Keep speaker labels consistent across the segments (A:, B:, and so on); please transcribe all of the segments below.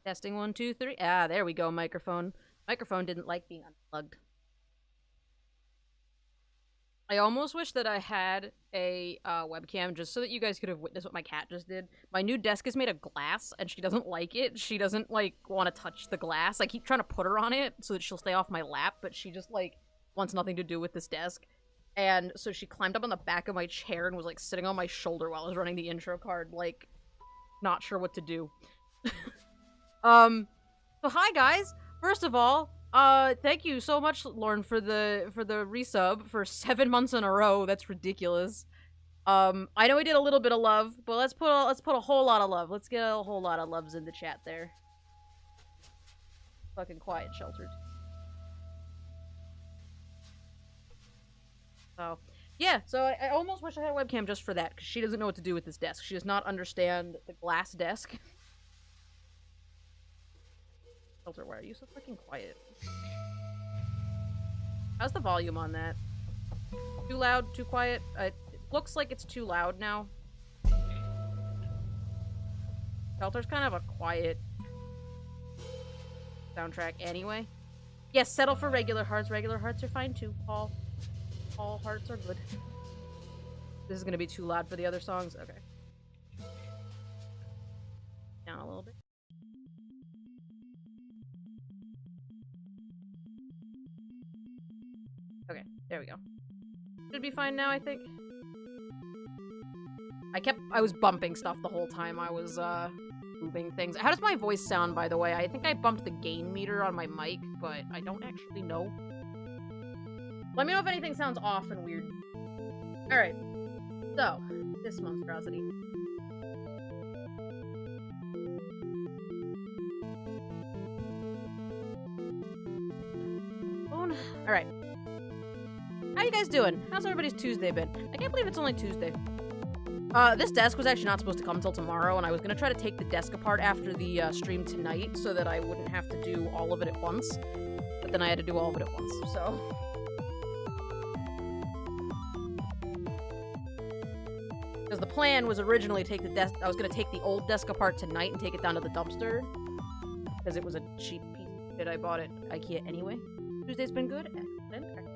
A: Testing 1, 2, 3. Ah, there we go, microphone. Microphone didn't like being unplugged. I almost wish that I had a webcam just so that you guys could have witnessed what my cat just did. My new desk is made of glass, and she doesn't like it. She doesn't, like, want to touch the glass. I keep trying to put her on it so that she'll stay off my lap, but she just, like, wants nothing to do with this desk. And so she climbed up on the back of my chair and was, like, sitting on my shoulder while I was running the intro card, like, not sure what to do. So hi guys! First of all, thank you so much, Lauren, for the resub for 7 months in a row. That's ridiculous. I know we did a little bit of love, but let's put a whole lot of love. Let's get a whole lot of loves in the chat there. Fucking quiet, sheltered. So, yeah, so I almost wish I had a webcam just for that, because she doesn't know what to do with this desk. She does not understand the glass desk. Shelter, why are you so freaking quiet? How's the volume on that? Too loud? Too quiet? It looks like it's too loud now. Shelter's kind of a quiet soundtrack anyway. Yes, settle for regular hearts. Regular hearts are fine too, Paul. All hearts are good. This is gonna be too loud for the other songs? Okay. Down a little bit. Okay, there we go. Should be fine now, I think. I was bumping stuff the whole time I was, moving things. How does my voice sound, by the way? I think I bumped the gain meter on my mic, but I don't actually know. Let me know if anything sounds off and weird. Alright. So, this monstrosity. Phone. Alright. How you guys doing? How's everybody's Tuesday been? I can't believe it's only Tuesday. This desk was actually not supposed to come until tomorrow, and I was gonna try to take the desk apart after the stream tonight so that I wouldn't have to do all of it at once. But then I had to do all of it at once, so... Because the plan was originally take the desk- I was gonna take the old desk apart tonight and take it down to the dumpster. Because it was a cheap piece of shit I bought at IKEA anyway. Tuesday's been good? Excellent.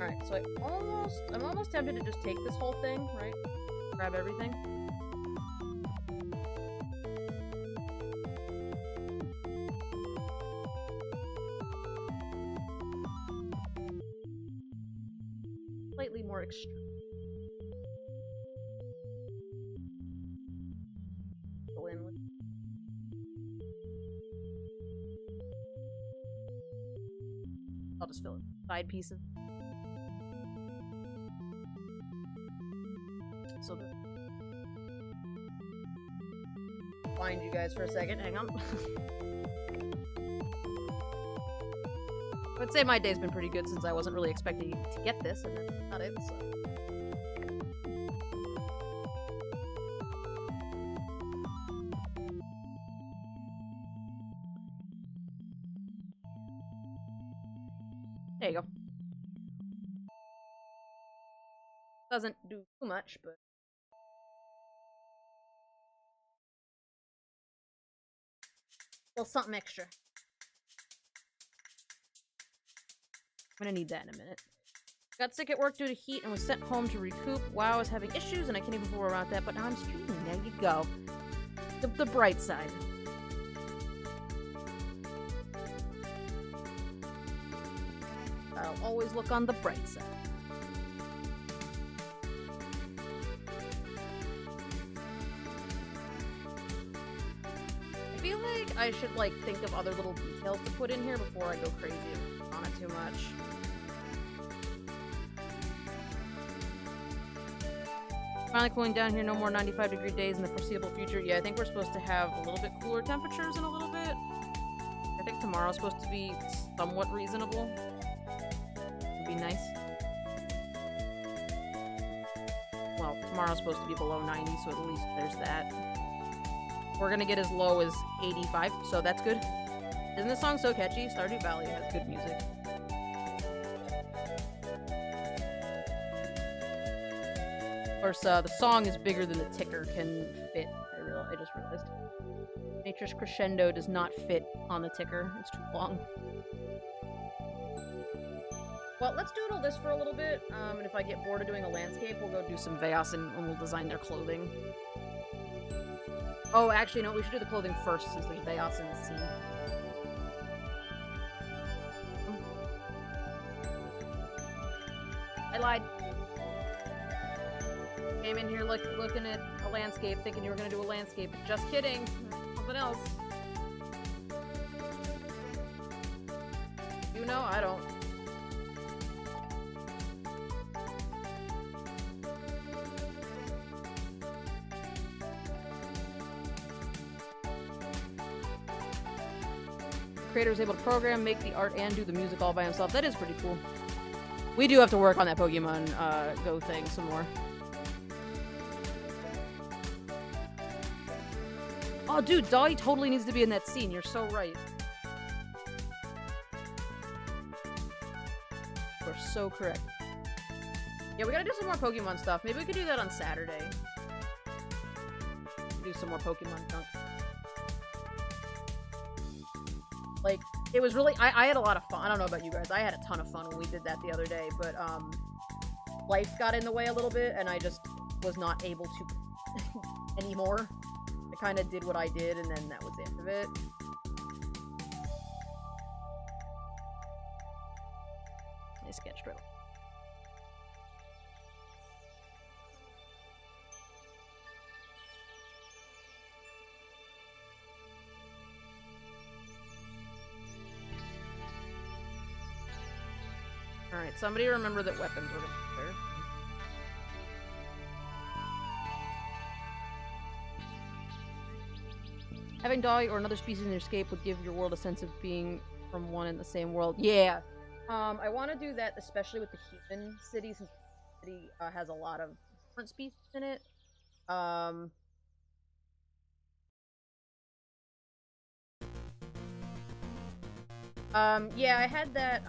A: Alright, so I'm almost tempted to just take this whole thing, right? Grab everything. Slightly more extreme. Go in with. I'll just fill it. Side pieces. So good. Find you guys for a second. Hang on. I would say my day's been pretty good since I wasn't really expecting to get this, and then got it, so. There you go. Doesn't do too much, but... well, something extra. I'm gonna need that in a minute. Got sick at work due to heat and was sent home to recoup. Wow, I was having issues and I can't even fool around that, but now I'm streaming. There you go. The bright side. I'll always look on the bright side. I feel like I should, like, think of other little details to put in here before I go crazy on it too much. Finally cooling down here, no more 95-degree days in the foreseeable future. Yeah, I think we're supposed to have a little bit cooler temperatures in a little bit. I think tomorrow's supposed to be somewhat reasonable. Would be nice. Well, tomorrow's supposed to be below 90, so at least there's that. We're gonna get as low as 85, so that's good. Isn't this song so catchy? Stardew Valley has good music. course, the song is bigger than the ticker can fit. I just realized. Nature's Crescendo does not fit on the ticker. It's too long. Well, let's doodle this for a little bit, and if I get bored of doing a landscape, we'll go do some Veias and we'll design their clothing. Oh, actually, no, we should do the clothing first since there's Veias in the scene. I lied. Came in here looking at a landscape, thinking you were gonna do a landscape. Just kidding. Something else. You know, I don't. The creator is able to program, make the art, and do the music all by himself. That is pretty cool. We do have to work on that Pokemon Go thing some more. Oh, dude, Dolly totally needs to be in that scene. You're so right. You're so correct. Yeah, we gotta do some more Pokemon stuff. Maybe we could do that on Saturday. Do some more Pokemon junk. Like, it was really- I had a lot of fun. I don't know about you guys. I had a ton of fun when we did that the other day, but, life got in the way a little bit, and I just was not able to anymore. I kind of did what I did, and then that was the end of it. I sketched real. Alright, somebody remember that weapons were gonna be there. Having Dolly or another species in your escape would give your world a sense of being from one and the same world. Yeah. I want to do that, especially with the human city, since the city has a lot of different species in it. Yeah, I had that,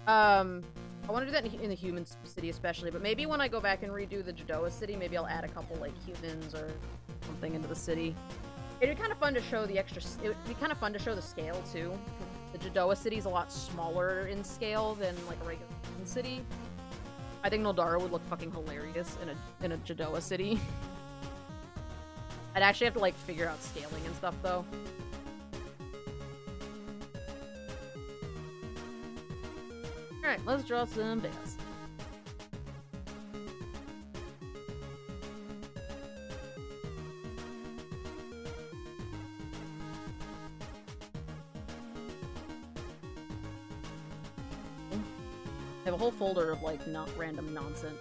A: I want to do that in the human city especially, but maybe when I go back and redo the Jadoa city, maybe I'll add a couple, like, humans or something into the city. It'd be kind of fun to show the extra- it would be kind of fun to show the scale, too. The Jadoa city's a lot smaller in scale than, like, a regular city. I think Noldara would look fucking hilarious in a Jadoa city. I'd actually have to, like, figure out scaling and stuff, though. Alright, let's draw some Veias. I have a whole folder of, like, not random nonsense.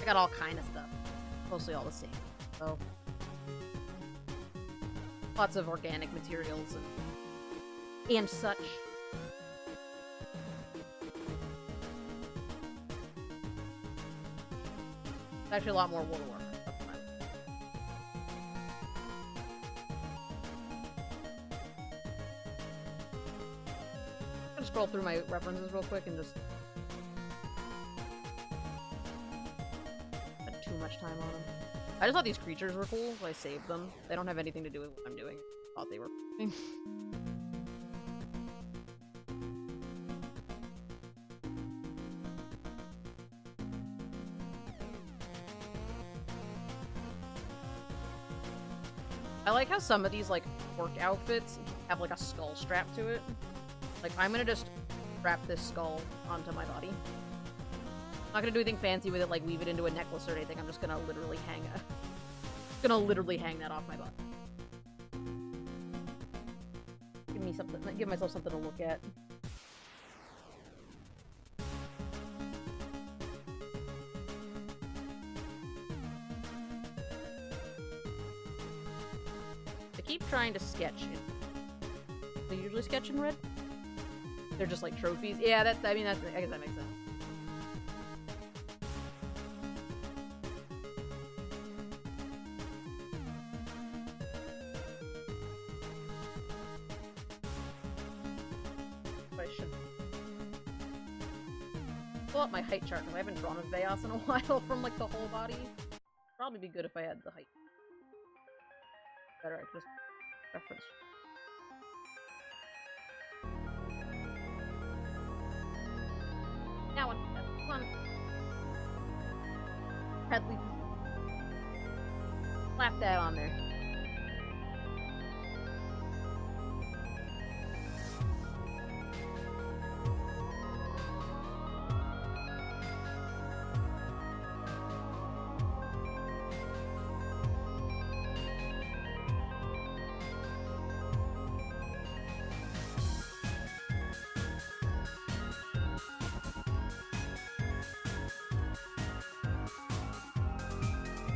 A: I got all kind of stuff. Mostly all the same, so... Lots of organic materials and such. It's actually a lot more World of Warcraft stuff than I'm gonna scroll through my references real quick and just spend too much time on them. I just thought these creatures were cool, so I saved them. They don't have anything to do with what I'm doing. I thought they were I like how some of these, like, work outfits have, like, a skull strapped to it. Like, I'm gonna just strap this skull onto my body. I'm not gonna do anything fancy with it, like weave it into a necklace or anything. I'm just gonna literally hang that off my butt. Give myself something to look at. I keep trying to sketch it. They usually sketch in red? They're just like trophies. Yeah, I guess that makes sense. pull up my height chart because I haven't drawn a Veias in a while from like the whole body. Probably be good if I had the height. Better, I just reference. That one. Come on. Headley. Slap that on there.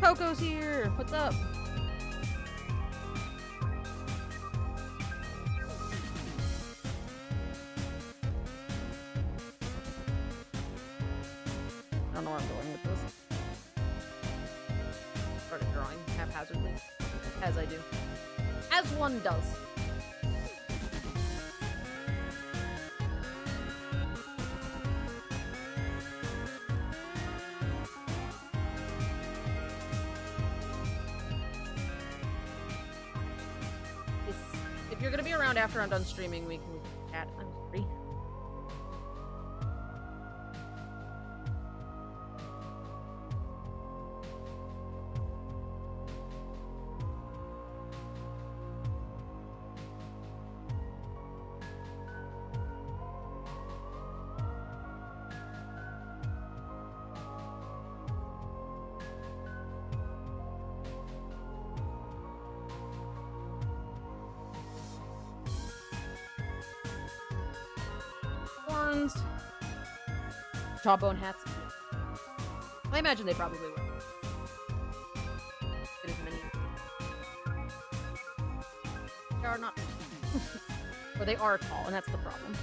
A: Coco's here! What's up? I don't know where I'm going with this. Started drawing haphazardly. As I do. As one does. If you're gonna be around after I'm done streaming, we can chat. I'm free. Horns. Jawbone hats. I imagine they probably will. Get as many. They are not. Or they are tall, and that's the problem.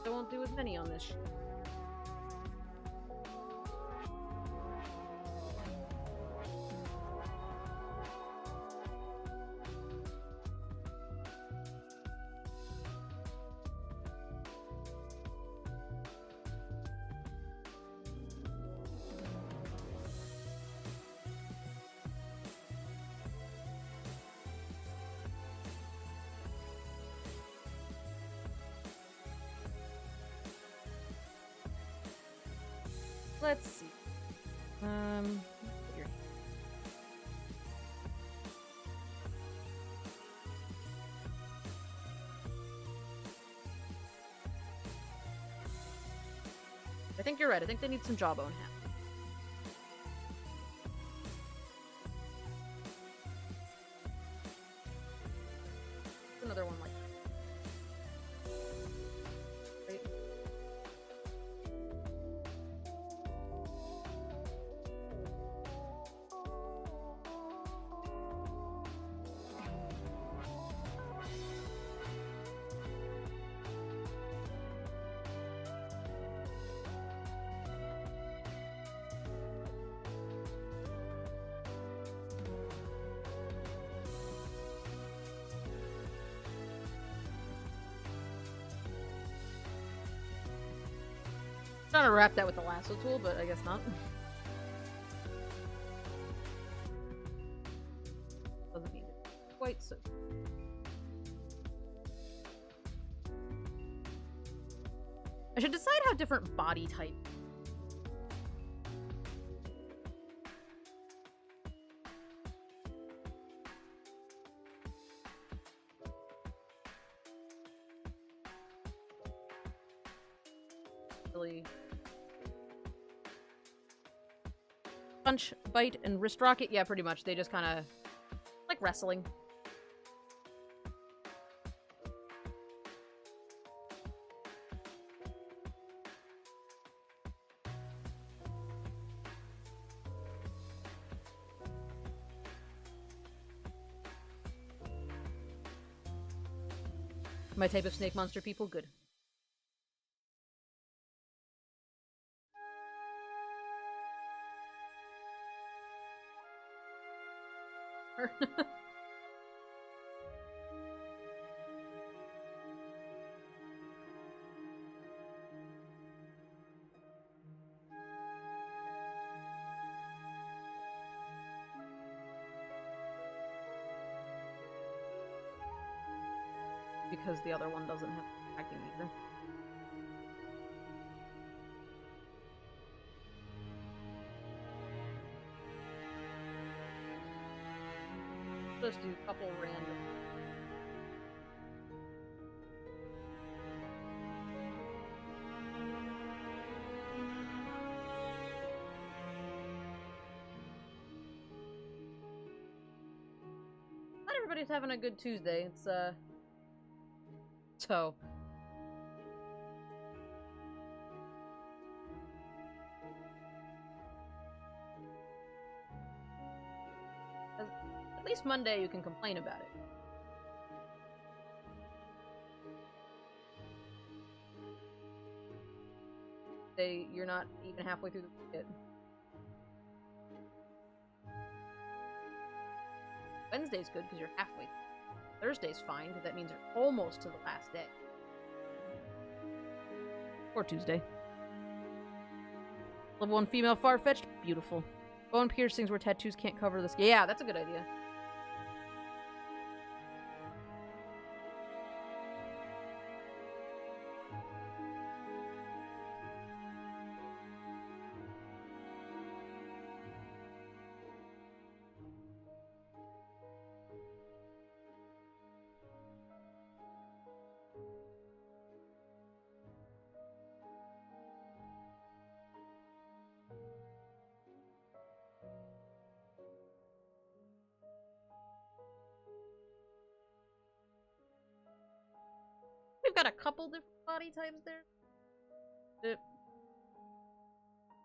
A: I won't do as many on this. Let's see. Here. I think you're right. I think they need some jawbone hat. Another one like that. Right. Trying to wrap that with the lasso tool, but I guess not. Doesn't need it quite so. I should decide how different body type. Really. Punch, bite, and wrist rocket? Yeah, pretty much. They just kind of like wrestling. My type of snake monster people? Good. Because the other one doesn't have tracking either. Just do a couple random. Not everybody's having a good Tuesday. It's so. At least Monday you can complain about it. You're not even halfway through the week. Wednesday's good because you're halfway. Thursday's fine because that means you're almost to the last day. Or Tuesday. Level 1 female far-fetched. Beautiful. Bone piercings where tattoos can't cover this. Yeah, that's a good idea. We've got a couple different body types there.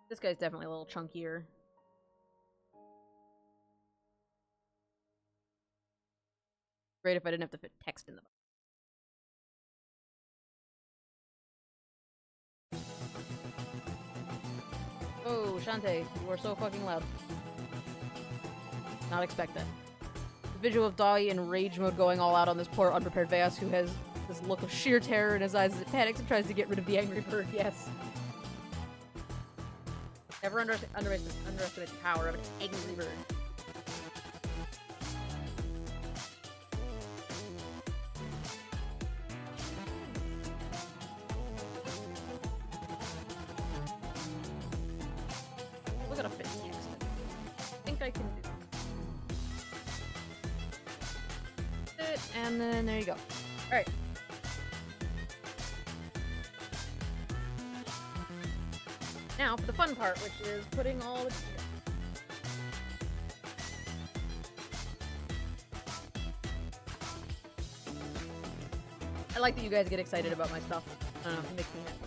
A: This guy's definitely a little chunkier. Great if I didn't have to fit text in the box. Oh, Shantae, you are so fucking loud. Not expect that. The visual of Dolly in rage mode going all out on this poor unprepared Veias who has this look of sheer terror in his eyes as it panics and tries to get rid of the angry bird. Yes. Never underestimate the power of an angry bird. Look at a fit text. I think I can do it, and then there you go. Alright. Now for the fun part, which is putting all the... I like that you guys get excited about my stuff. I don't know, it makes me happy.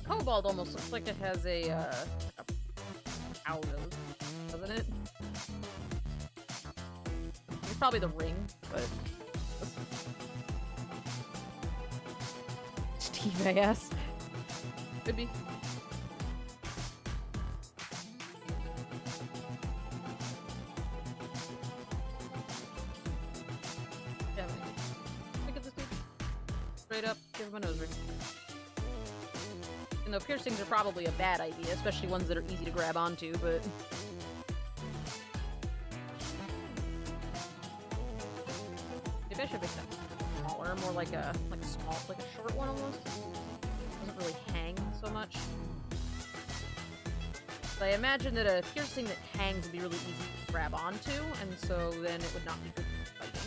A: Cobalt almost looks like it has a cow nose, doesn't it? It's probably the ring, but... Steve, I guess. Could be. Yeah, look at this dude. Straight up, give him a nose ring. Though piercings are probably a bad idea, especially ones that are easy to grab onto, but... Maybe I should make that smaller, more like a small, like a short one almost. Doesn't really hang so much. But I imagine that a piercing that hangs would be really easy to grab onto, and so then it would not be good for fighting.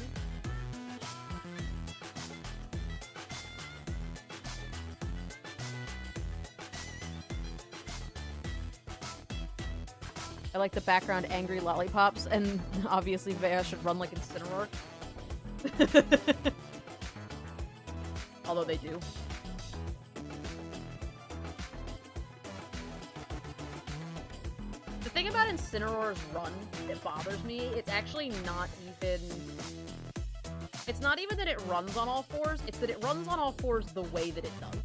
A: I like the background angry lollipops, and obviously Veias should run like Incineroar. Although they do. The thing about Incineroar's run that bothers me, it's actually not even... It's not even that it runs on all fours, it's that it runs on all fours the way that it does.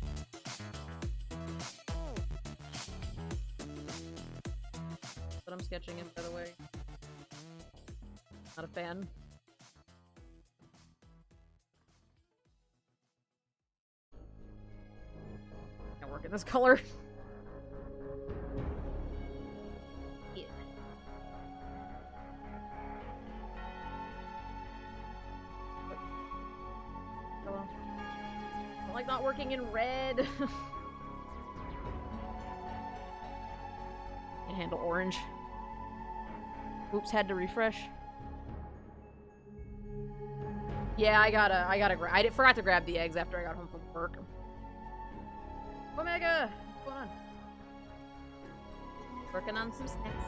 A: But I'm sketching it, by the way. Not a fan. Can't work in this color. Yeah. Hello. I like not working in red. Can handle orange. Oops, had to refresh. Yeah, I forgot to grab the eggs after I got home from work. Omega! What's going on? Working on some snacks.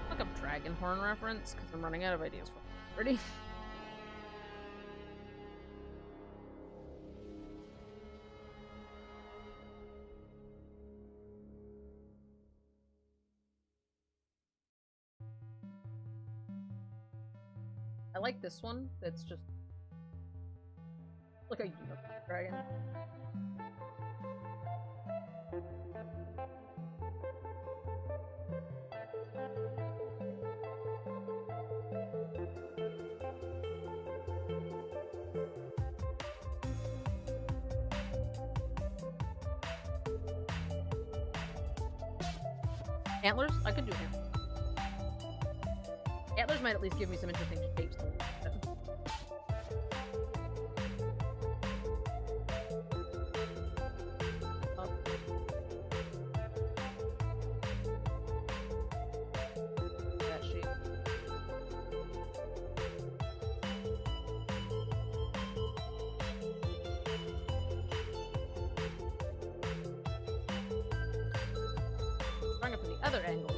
A: Look up Dragon Horn reference, because I'm running out of ideas for it already. I like this one, that's just like a unicorn dragon. Antlers? I could do antlers. Antlers might at least give me some interesting shapes to look at. That shape. Bring it from the other angle.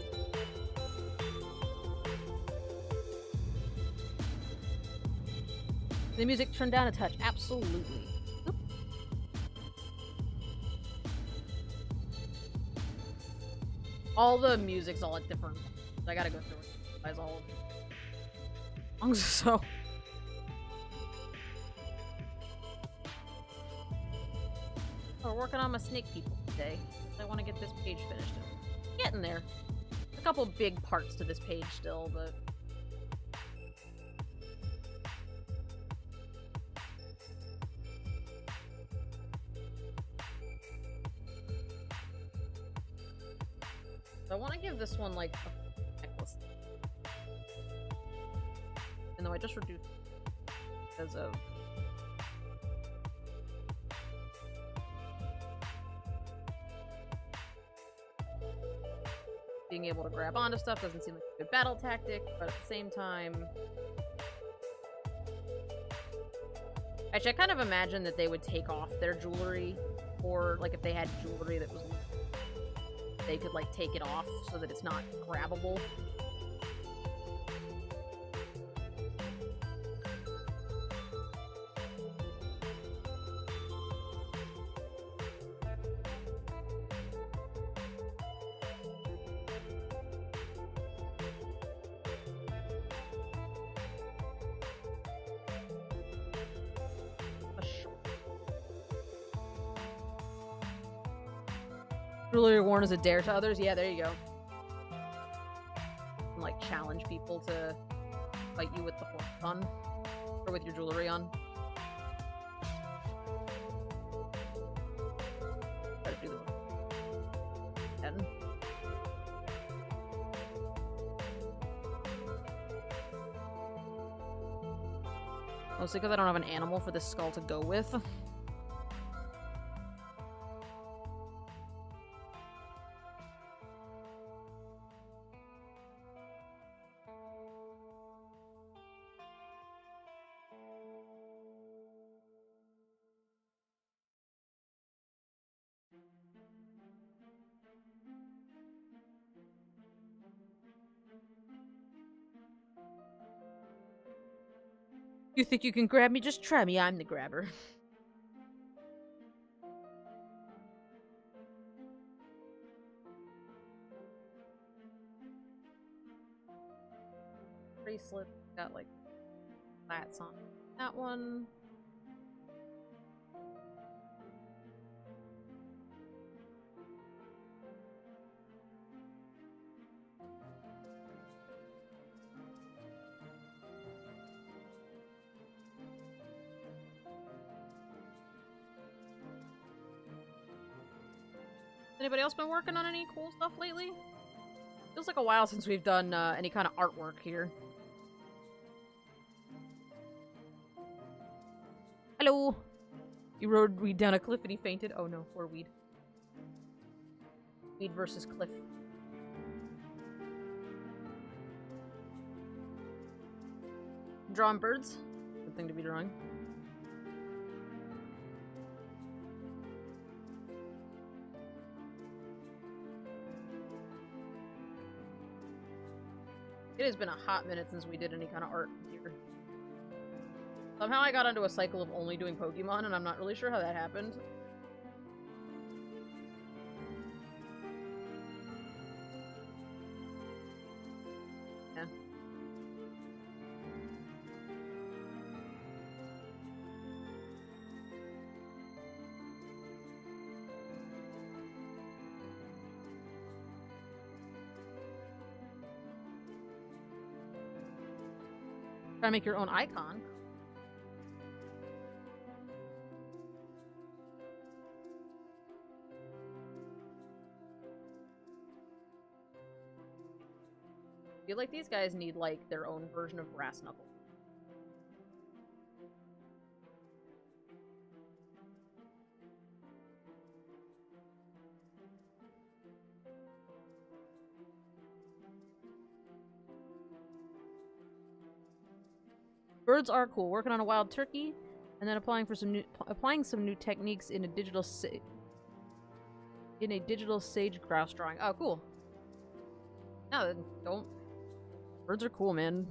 A: The music turned down a touch, absolutely. Oop. All the music's all at different. I gotta go through it. Guys, all songs, so. We're working on my snake people today. I want to get this page finished. Getting there. A couple big parts to this page still, but. I want to give this one, like, a necklace. Even though I just reduced it because of... being able to grab onto stuff doesn't seem like a good battle tactic, but at the same time... Actually, I kind of imagine that they would take off their jewelry, or, like, if they had jewelry that was... they could, like, take it off so that it's not grabbable. Jewelry worn as a dare to others? Yeah, there you go. can, like, challenge people to fight you with the horse on. Or with your jewelry on. Gotta do the 10. Mostly because I don't have an animal for this skull to go with. You think you can grab me? Just try me. I'm the grabber. Bracelet. Got, like, slats on that one. Anybody else been working on any cool stuff lately? Feels like a while since we've done any kind of artwork here. Hello! You rode Weed down a cliff and he fainted. Oh no, poor Weed. Weed versus cliff. Drawing birds. Good thing to be drawing. It has been a hot minute since we did any kind of art here. Somehow I got into a cycle of only doing Pokemon, and I'm not really sure how that happened. Yeah. Try to make your own icon. I feel like these guys need, like, their own version of Brass Knuckle. Birds are cool. Working on a wild turkey, and then applying some new techniques in a digital sage grouse drawing. Oh, cool. No, then don't. Birds are cool, man.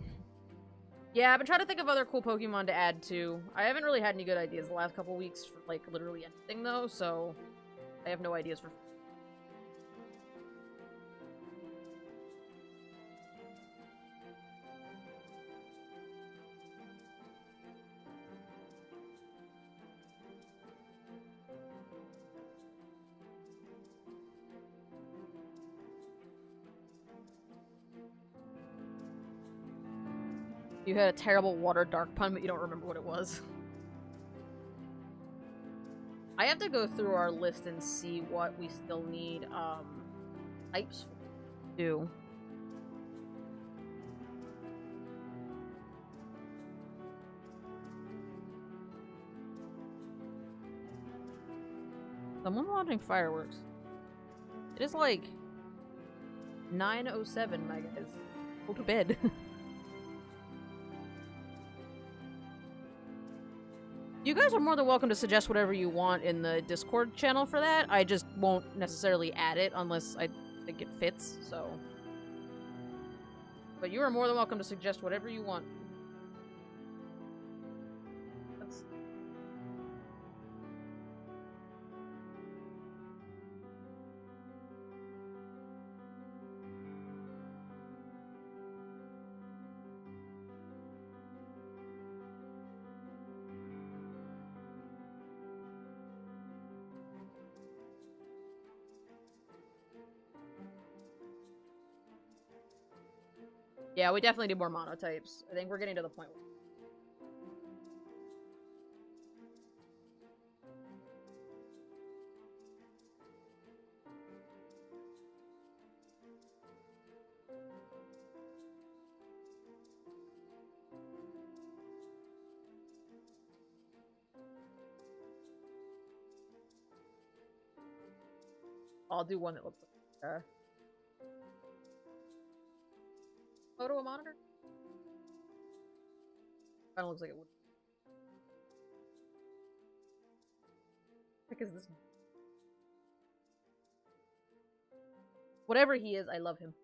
A: Yeah, I've been trying to think of other cool Pokemon to add too. I haven't really had any good ideas the last couple weeks for, like, literally anything though, so I have no ideas for. You had a terrible water dark pun, but you don't remember what it was. I have to go through our list and see what we still need, types to do. Someone watching fireworks. It is like 9:07, my guys. Go to bed. You guys are more than welcome to suggest whatever you want in the Discord channel for that. I just won't necessarily add it unless I think it fits, so. But you are more than welcome to suggest whatever you want. Yeah, we definitely need more monotypes. I think we're getting to the point where... I'll do one that looks like photo monitor. Kind of looks like it would. What the heck is this? Whatever he is, I love him.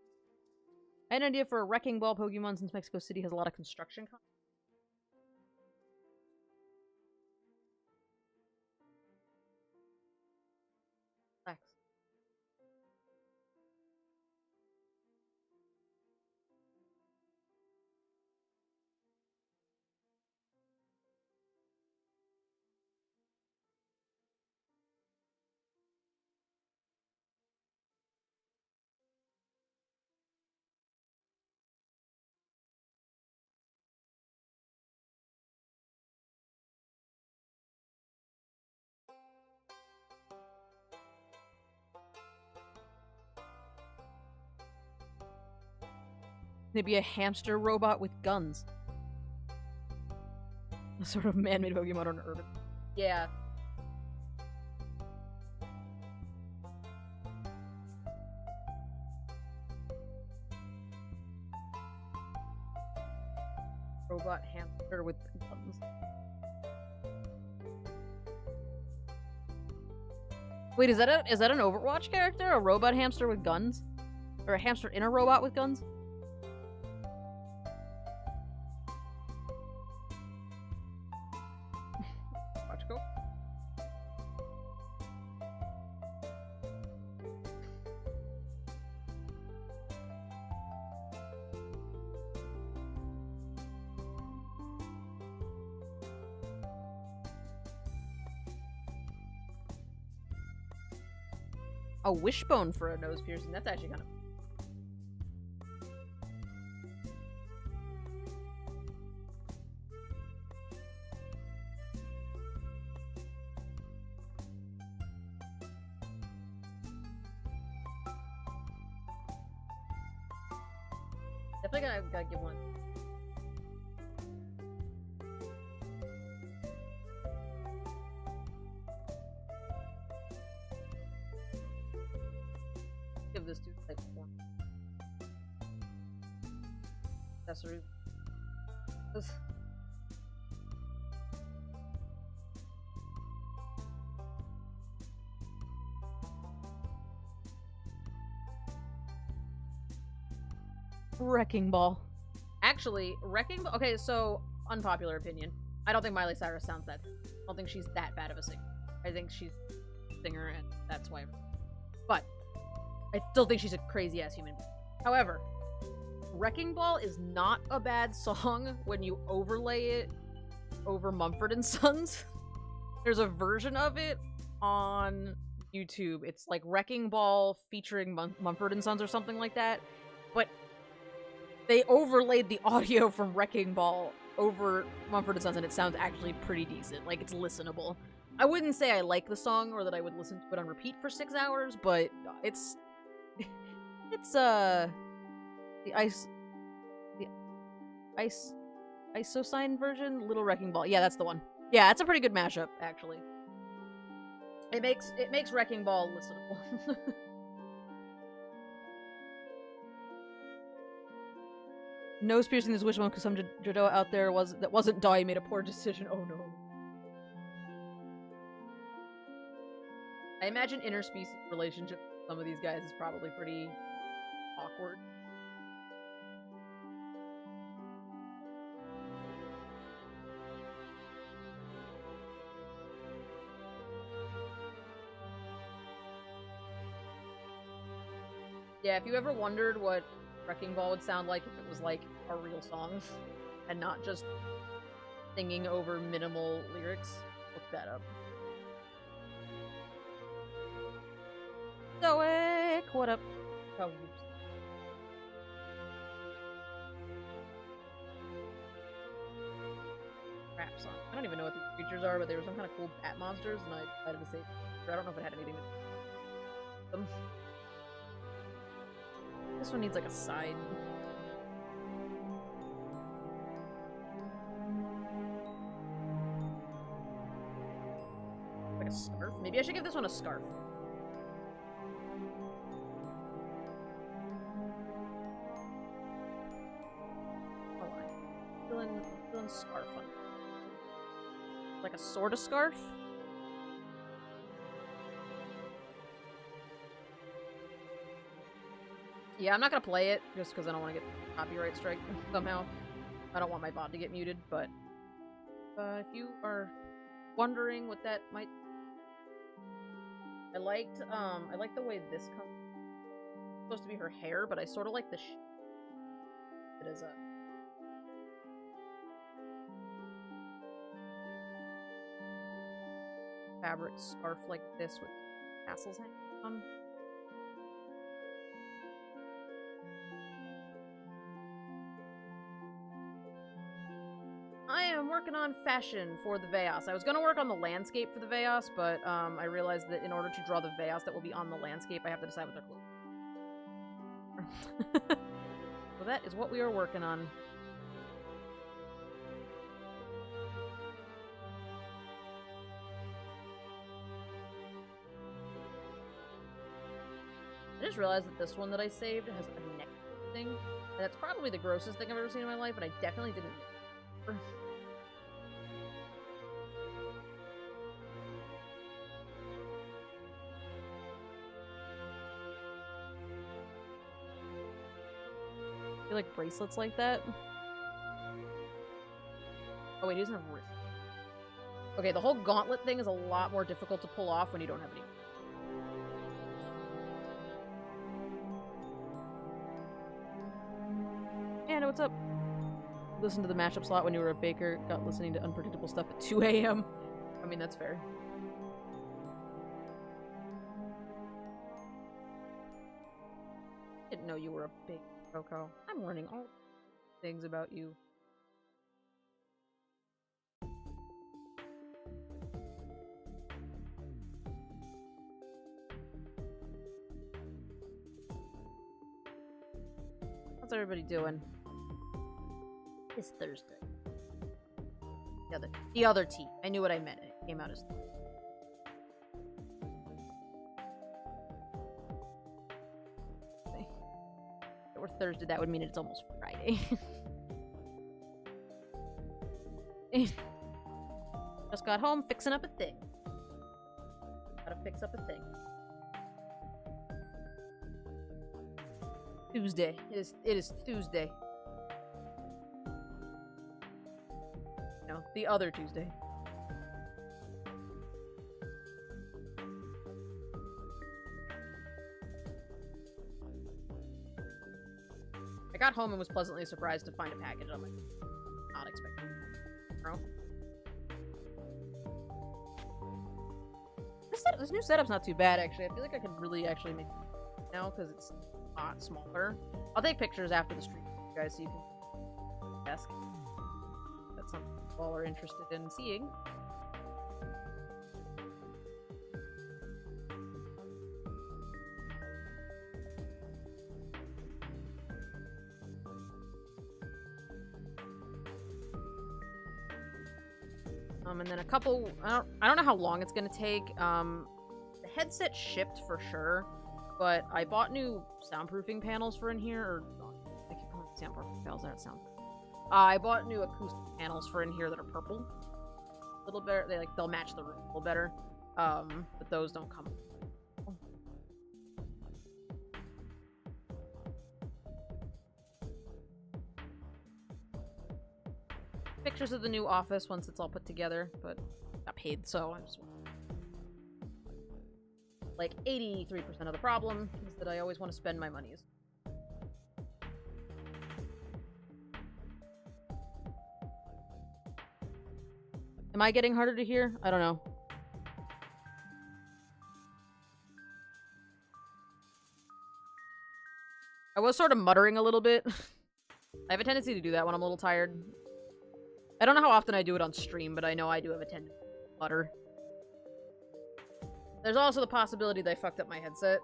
A: I had an idea for a Wrecking Ball Pokemon since Mexico City has a lot of construction. Relax. Maybe a hamster robot with guns. A sort of man-made Pokemon on urban. Yeah. Robot hamster with guns. Wait, is that an Overwatch character? A robot hamster with guns? Or a hamster in a robot with guns? Watch go. A wishbone for a nose piercing. That's actually kind of... Definitely gotta give one. Give this dude like 4 accessories. Wrecking Ball. Actually, Wrecking Ball... Okay, so, unpopular opinion. I don't think Miley Cyrus sounds that... I don't think she's that bad of a singer. I think she's a singer, and that's why... But, I still think she's a crazy-ass human being. However, Wrecking Ball is not a bad song when you overlay it over Mumford & Sons. There's a version of it on YouTube. It's like Wrecking Ball featuring Mumford & Sons or something like that. But they overlaid the audio from Wrecking Ball over Mumford & Sons, and it sounds actually pretty decent. Like, it's listenable. I wouldn't say I like the song or that I would listen to it on repeat for 6 hours, but it's... the Isocine version? Little Wrecking Ball. Yeah, that's the one. Yeah, it's a pretty good mashup, actually. It makes Wrecking Ball listenable. Nose piercing this wishbone because some Jodoa out there that wasn't Dai made a poor decision. Oh no. I imagine interspecies relationship with some of these guys is probably pretty awkward. Yeah, if you ever wondered what Wrecking Ball would sound like if it was like a real song and not just singing over minimal lyrics, look that up. Stoic, what up? Oh, oops. crap song. I don't even know what these creatures are, but they were some kind of cool bat monsters, and I decided to save. I don't know if it had anything to do with them. This one needs like a side. Like a scarf? Maybe I should give this one a scarf. Hold on. Feeling scarf on. Like a sort of scarf? Yeah, I'm not gonna play it, just because I don't want to get copyright strike somehow. I don't want my bot to get muted, but if you are wondering what that might... I liked the way this comes. It's supposed to be her hair, but I sort of like the it is a... fabric scarf like this with tassels hanging on. I am working on fashion for the Veias. I was going to work on the landscape for the Veias, but I realized that in order to draw the Veias that will be on the landscape, I have to decide what their clothes are. So that is what we are working on. I just realized that this one that I saved has a neck thing. And that's probably the grossest thing I've ever seen in my life, but I definitely didn't... You like bracelets like that? Oh wait, he doesn't have wrist. Okay, the whole gauntlet thing is a lot more difficult to pull off when you don't have any. Anna, what's up? Listen to the mashup slot when you were a baker. Got listening to unpredictable stuff at 2 a.m. I mean, that's fair. Didn't know you were a baker, Coco. I'm learning all things about you. How's everybody doing? It's Thursday. The other T. I knew what I meant. It came out as... If it were Thursday, that would mean it's almost Friday. Just got home, fixing up a thing. Gotta fix up a thing. Tuesday. It is Tuesday. No, the other Tuesday. I got home and was pleasantly surprised to find a package. I'm like, not expecting it. Bro. This new setup's not too bad, actually. I feel like I could really actually make it now because it's a lot smaller. I'll take pictures after the stream, you guys, so you can desk. That's something you all are interested in seeing. And then a couple, I don't know how long it's gonna take. The headset shipped for sure, but I bought new soundproofing panels for in here, or I keep calling it soundproofing panels, they're not sound. I bought new acoustic panels for in here that are purple. A little better, they'll match the room a little better. But those don't come. Pictures of the new office once it's all put together, but got paid, so I just... Like, 83% of the problem is that I always want to spend my monies. Am I getting harder to hear? I don't know. I was sort of muttering a little bit. I have a tendency to do that when I'm a little tired. I don't know how often I do it on stream, but I know I do have a tendency to mutter. There's also the possibility that I fucked up my headset,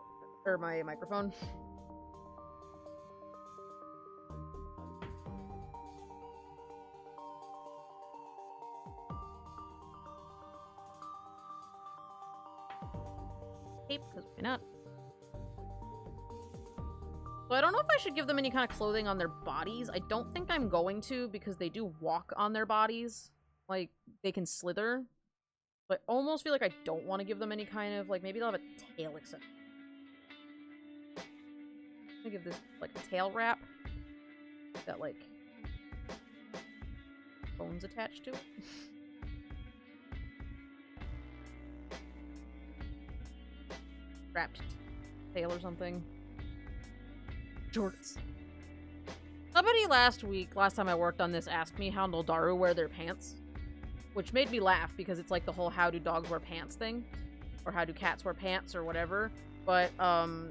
A: or my microphone. Cape, because why not? So I don't know if I should give them any kind of clothing on their bodies. I don't think I'm going to, because they do walk on their bodies. Like, they can slither. But I almost feel like I don't want to give them any kind of, like, maybe they'll have a tail except. I'm gonna give this, like, a tail wrap. Got, like, bones attached to it. Wrapped tail or something. Jorts. Somebody last time I worked on this, asked me how Noldaru wear their pants. Which made me laugh, because it's like the whole how do dogs wear pants thing. Or how do cats wear pants, or whatever. But, the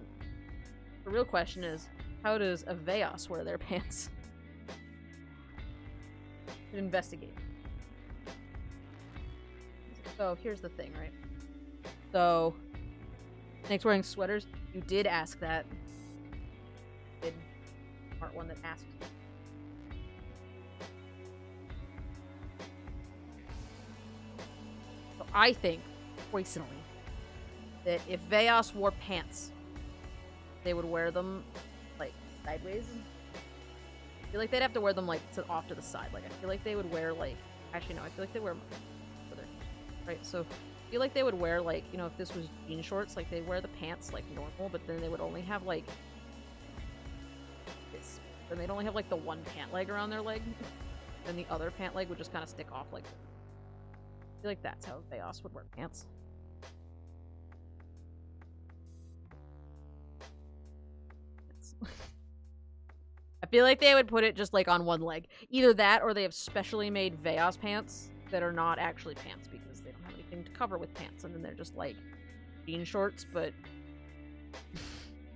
A: real question is, how does a Veias wear their pants? Investigate. So, here's the thing, right? So, Snake's wearing sweaters. You did ask that. You did. Smart one that asked. So I think, personally, that if Veias wore pants, they would wear them, like, sideways. I feel like they'd have to wear them, like, off to the side. Like, I feel like they would wear, like... Actually, no, I feel like they wear... Right, so... I feel like they would wear, like, you know, if this was jean shorts, like, they'd wear the pants, like, normal, but then they would only have, like... this. Then they'd only have, like, the one pant leg around their leg. Then the other pant leg would just kind of stick off, like... I feel like that's how Veias would wear pants. I feel like they would put it just, like, on one leg. Either that, or they have specially made Veias pants that are not actually pants, because they don't have anything to cover with pants, and then they're just, like, jean shorts, but...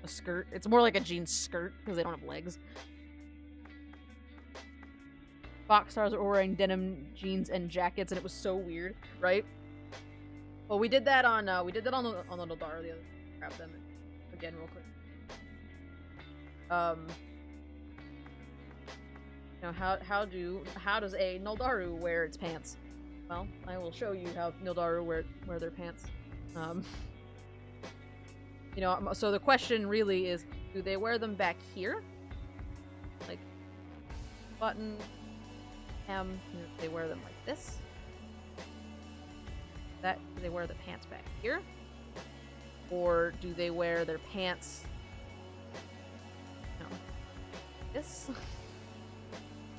A: a skirt. It's more like a jean skirt, because they don't have legs. Fox stars are wearing denim jeans and jackets, and it was so weird, right? Well, we did that on the Noldaru the other. Grab them again real quick. You know, how does a Noldaru wear its pants? Well, I will show you how Noldaru wear their pants. You know, so the question really is, do they wear them back here? Like, button, hem, they wear them like this? Do they wear the pants back here? Or do they wear their pants, no, this?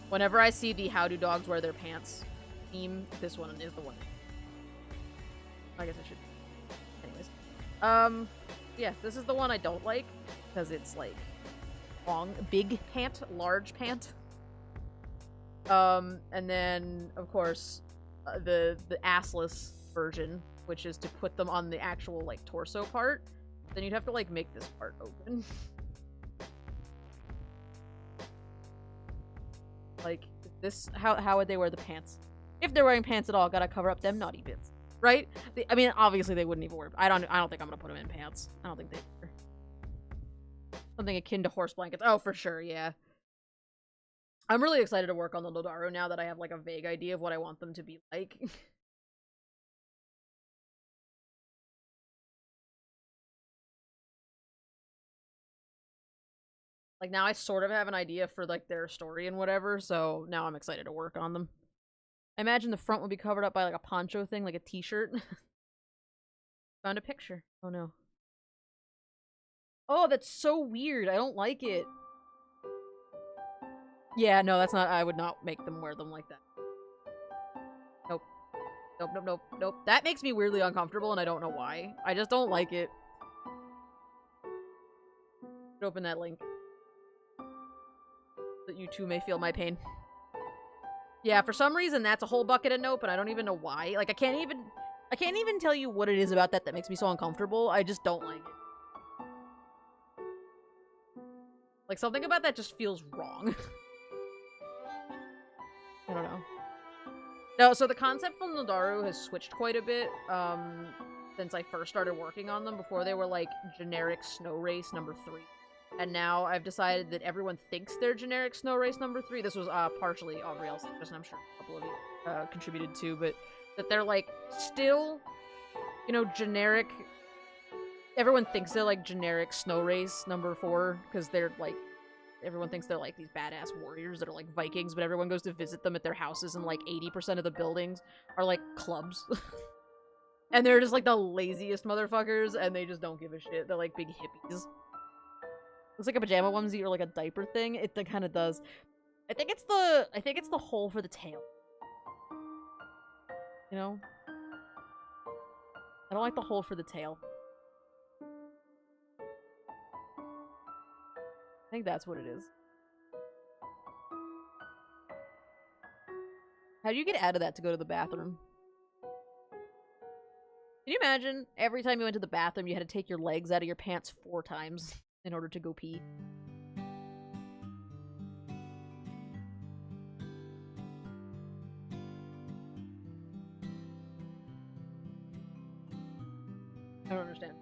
A: Whenever I see the how do dogs wear their pants theme, this one is the one. I guess I should. Anyways. Yeah, this is the one I don't like, because it's, like, long, big pant, large pant. And then, of course, the assless version, which is to put them on the actual, like, torso part. Then you'd have to, like, make this part open. Like, this, how would they wear the pants? If they're wearing pants at all, gotta cover up them naughty bits. Right? I mean, obviously they wouldn't even wear... I don't think I'm gonna put them in pants. I don't think they... Something akin to horse blankets. Oh, for sure, yeah. I'm really excited to work on the Noldaru now that I have, like, a vague idea of what I want them to be like. Like, now I sort of have an idea for, like, their story and whatever, so now I'm excited to work on them. I imagine the front would be covered up by, like, a poncho thing, like a t-shirt. Found a picture. Oh, no. Oh, that's so weird. I don't like it. Yeah, no, that's not... I would not make them wear them like that. Nope. Nope, nope, nope, nope. That makes me weirdly uncomfortable, and I don't know why. I just don't like it. Open that link. So that you too may feel my pain. Yeah, for some reason that's a whole bucket of nope, and I don't even know why. Like, I can't even tell you what it is about that makes me so uncomfortable. I just don't like it. Like, something about that just feels wrong. I don't know. No, so the concept from Nadaru has switched quite a bit, since I first started working on them. Before they were, like, generic Snow Race number 3. And now I've decided that everyone thinks they're generic Snow Race number 3. This was, partially Aubriel's suggestion, I'm sure a couple of you, contributed to, but that they're, like, still, you know, generic... Everyone thinks they're, like, generic Snow Race number 4, because they're, like, everyone thinks they're, like, these badass warriors that are, like, Vikings, but everyone goes to visit them at their houses, and, like, 80% of the buildings are, like, clubs. And they're just, like, the laziest motherfuckers, and they just don't give a shit. They're, like, big hippies. Looks like a pajama onesie or, like, a diaper thing. It kind of does. I think it's the hole for the tail. You know? I don't like the hole for the tail. I think that's what it is. How do you get out of that to go to the bathroom? Can you imagine every time you went to the bathroom you had to take your legs out of your pants 4 times in order to go pee? I don't understand.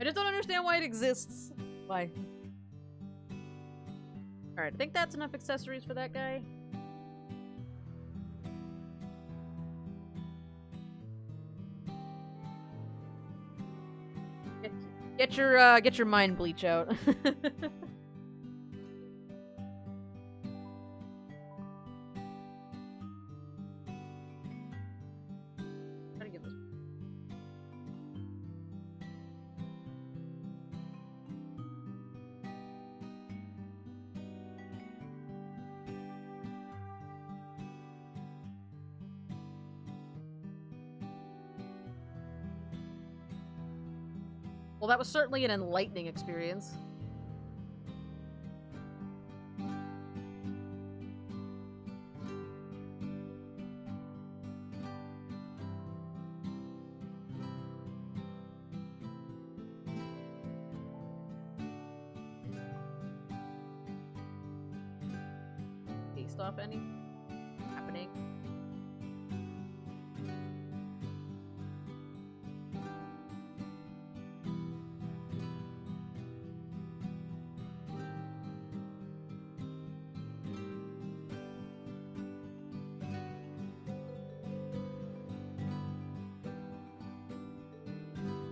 A: I just don't understand why it exists. Why? Alright, I think that's enough accessories for that guy. Get your mind bleach out. Try to get this. Well, that was certainly an enlightening experience. Based off any happening.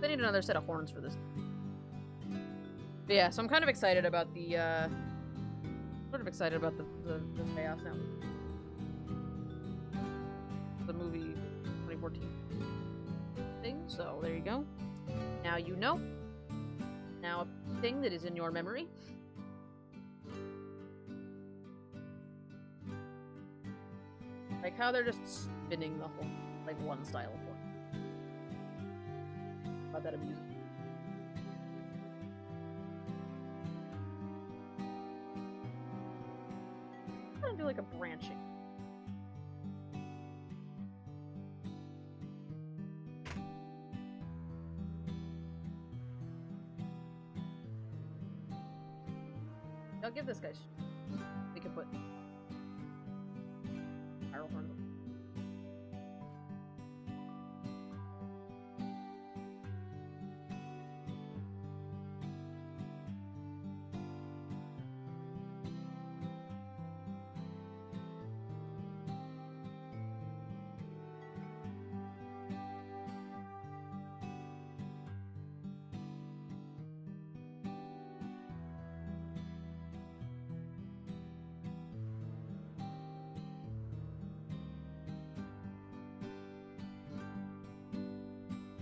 A: I need another set of horns for this. But yeah, so I'm kind of excited about the, sort of excited about the Veias now. The movie 2014 thing, so there you go. Now you know. Now a thing that is in your memory. Like how they're just spinning the whole, like, one style of horn. About that amusing. I'm gonna do like a branching. I'll give this guy. We can put arrow horn.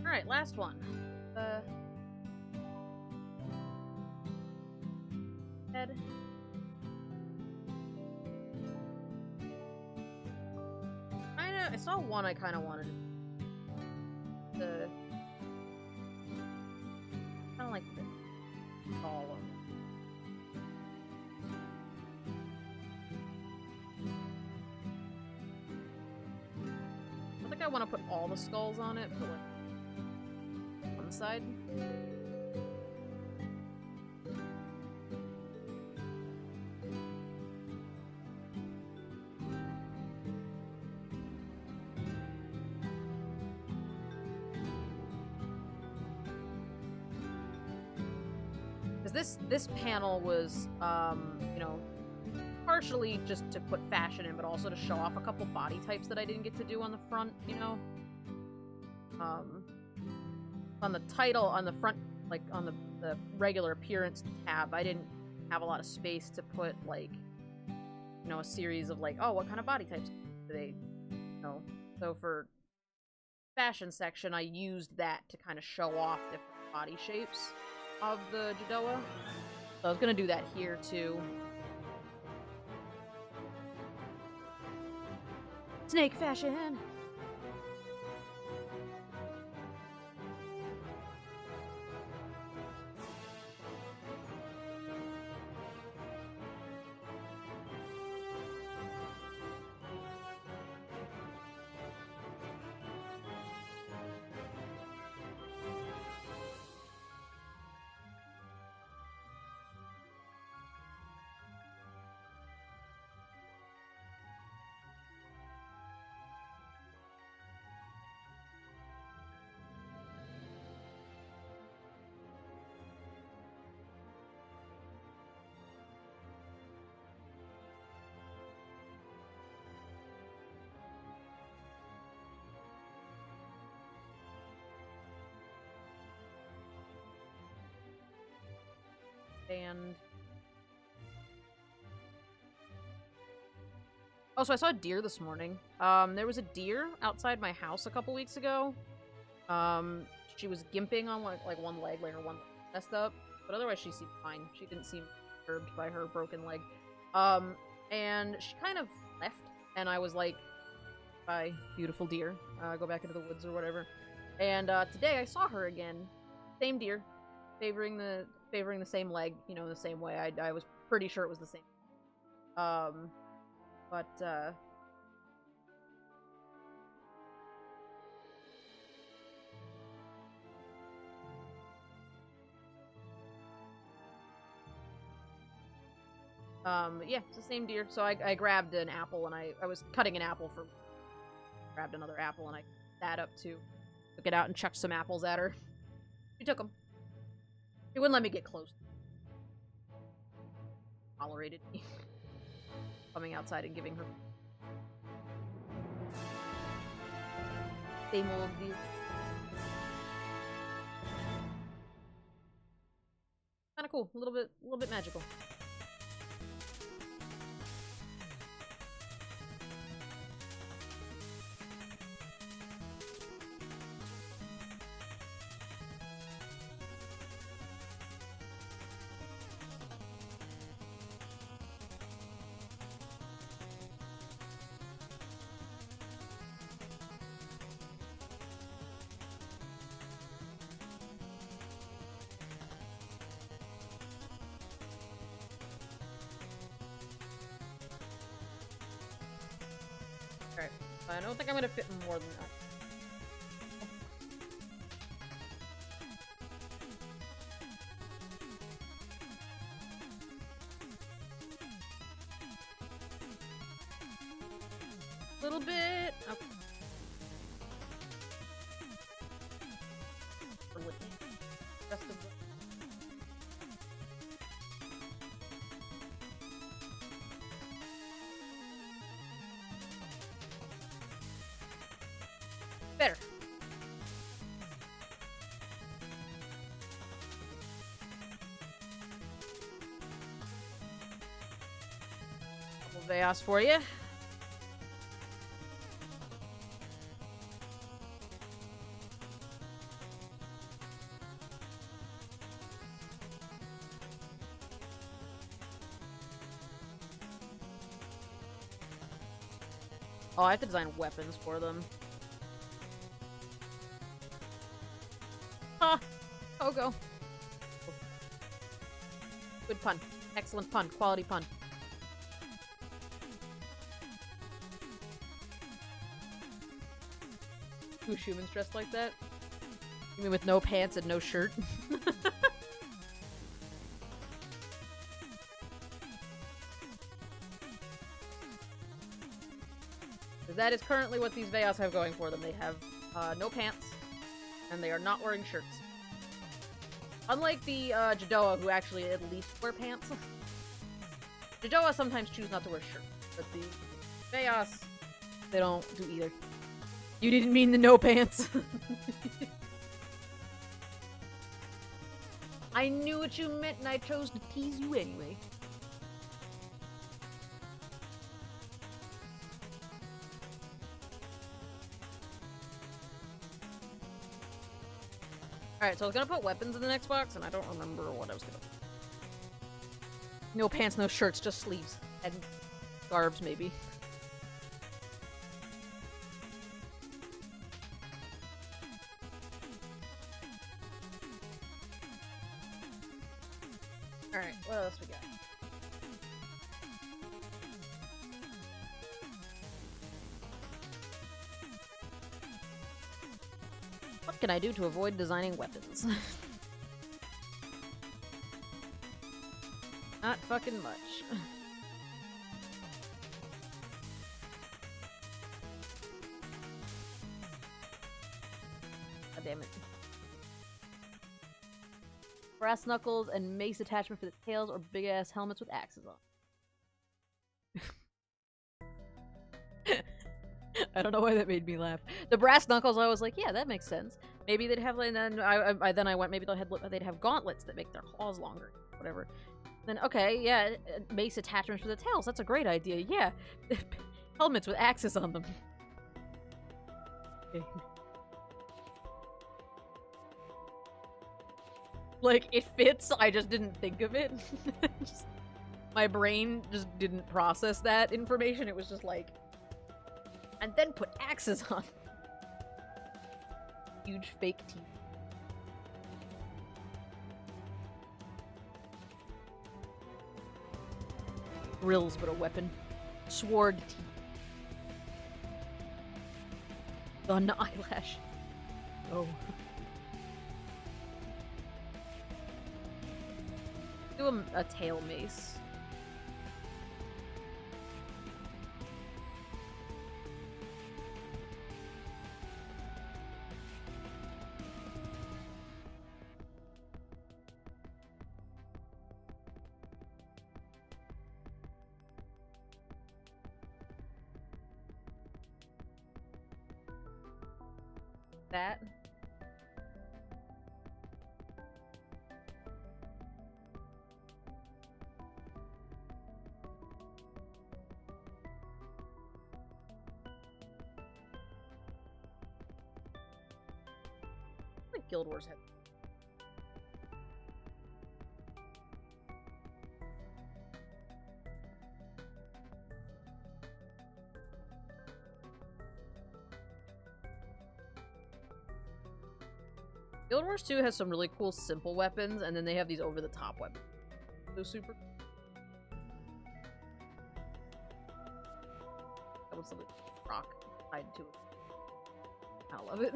A: Alright, last one. Head. I saw one I kinda wanted. Kinda like the tall one. I think I want to put all the skulls on it, but like one side. Because this panel was, you know, partially just to put fashion in, but also to show off a couple body types that I didn't get to do on the front, you know? On the title, on the front, like, on the regular appearance tab, I didn't have a lot of space to put, like, you know, a series of, like, oh, what kind of body types do they, you know? So for fashion section, I used that to kind of show off different body shapes of the Jadoa. So I was gonna do that here, too. Snake fashion! And oh, so I saw a deer this morning. There was a deer outside my house a couple weeks ago. She was gimping on like one leg, like her one leg messed up, but otherwise she seemed fine. She didn't seem disturbed by her broken leg. And she kind of left, and I was like, "Bye, beautiful deer. Go back into the woods or whatever." And today I saw her again, same deer, favoring the same leg, you know, the same way. I was pretty sure it was the same. Yeah, it's the same deer. So I grabbed an apple, and I was cutting an apple for... Grabbed another apple, and I sat up to took it out and chucked some apples at her. She took them. She wouldn't let me get close. Tolerated me. Coming outside and giving her... Same old view. Kinda cool. A little bit magical. Alright, I don't think I'm gonna fit more than that. A little bit. Okay. Rest of the... Better. Couple Veias for you. Oh, I have to design weapons for them. Huh. Oh, go. Good pun. Excellent pun. Quality pun. Two humans dressed like that? You mean with no pants and no shirt? That is currently what these Veias have going for them. They have no pants, and they are not wearing shirts. Unlike the Jadoa, who actually at least wear pants. Jadoa sometimes choose not to wear shirts, but the Veias, they don't do either. You didn't mean the no pants. I knew what you meant and I chose to tease you anyway. Alright, so I was gonna put weapons in the next box, and I don't remember what I was gonna... No pants, no shirts, just sleeves. And scarves, maybe. Alright, what else we got? What can I do to avoid designing weapons? Not fucking much. God damn it. Brass knuckles and mace attachment for the tails, or big ass helmets with axes on. I don't know why that made me laugh. The brass knuckles, I was like, yeah, that makes sense. Maybe they'd have, and then I went, maybe they'd have gauntlets that make their claws longer, whatever. Then okay, yeah, mace attachments for the tails. That's a great idea. Yeah, helmets with axes on them. Okay. Like, it fits, I just didn't think of it. My brain just didn't process that information. It was just like... And then put axes on. Huge fake teeth. Grills, but a weapon. Sword teeth. Gun eyelash. Oh. Do a tail mace. That. I think Guild Wars had. Guild Wars 2 has some really cool simple weapons, and then they have these over-the-top weapons. They're super... That was something rock tied to it. I love it.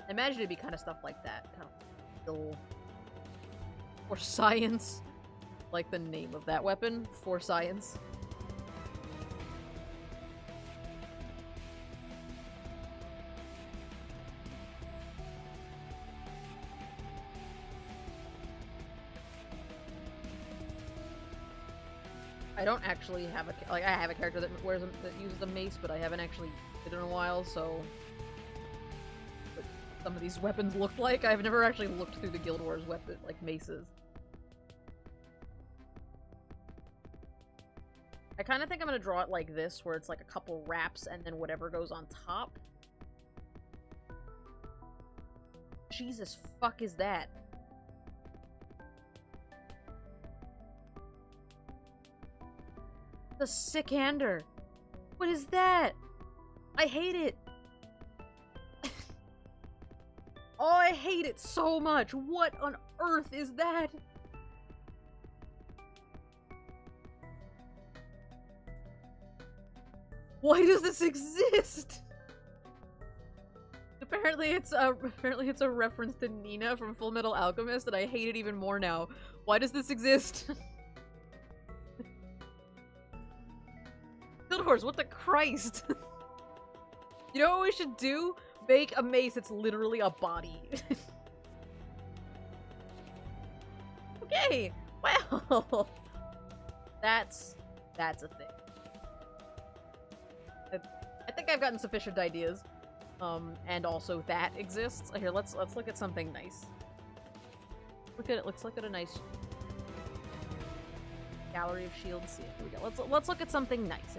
A: I imagine it'd be kind of stuff like that. Kind of skill... Or science. Like the name of that weapon, for science. I don't actually have a I have a character that wears that uses a mace, but I haven't actually did it in a while, so what some of these weapons look like. I've never actually looked through the Guild Wars weapon like maces. I kind of think I'm going to draw it like this, where it's like a couple wraps and then whatever goes on top. Jesus fuck is that? The sick-hander. What is that? I hate it. Oh, I hate it so much. What on earth is that? Why does this exist? Apparently it's a reference to Nina from Full Metal Alchemist, and I hate it even more now. Why does this exist? course, what the Christ? You know what we should do? Make a mace that's literally a body. Okay, well, that's a thing. I think I've gotten sufficient ideas, and also that exists. Here, let's look at something nice. Let's look at a nice gallery of shields. Yeah, here we go. Let's look at something nice.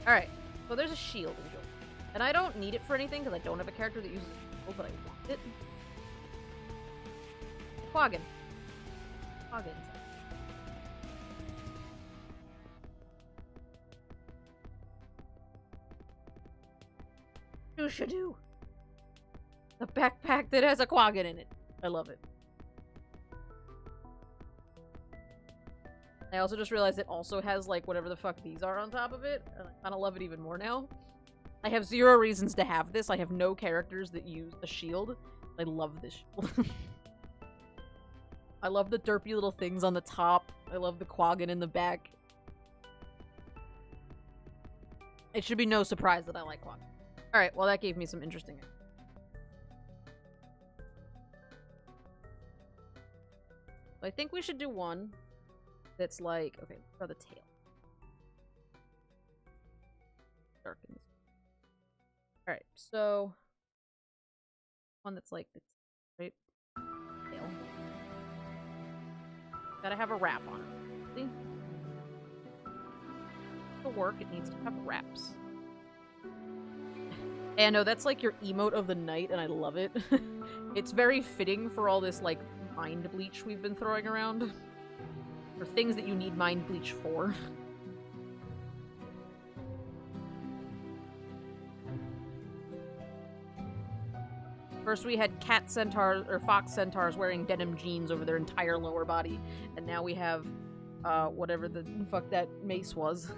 A: All right, so there's a shield in Guild. And I don't need it for anything because I don't have a character that uses it, but I want it. Quaggin. Shoo-shadoo. A backpack that has a Quaggin in it. I love it. I also just realized it also has, like, whatever the fuck these are on top of it, and I kind of love it even more now. I have 0 reasons to have this. I have no characters that use a shield. I love this shield. I love the derpy little things on the top. I love the Quaggin in the back. It should be no surprise that I like Quaggin. Alright, well that gave me some interesting... I think we should do one that's like... Okay, for the tail. Darkens. Alright, so... One that's like this, right? Tail. Gotta have a wrap on it. See? To work, it needs to have wraps. And no, that's like your emote of the night, and I love it. It's very fitting for all this, like, mind bleach we've been throwing around. For things that you need mind bleach for. First we had cat centaurs, or fox centaurs wearing denim jeans over their entire lower body, and now we have, whatever the fuck that mace was.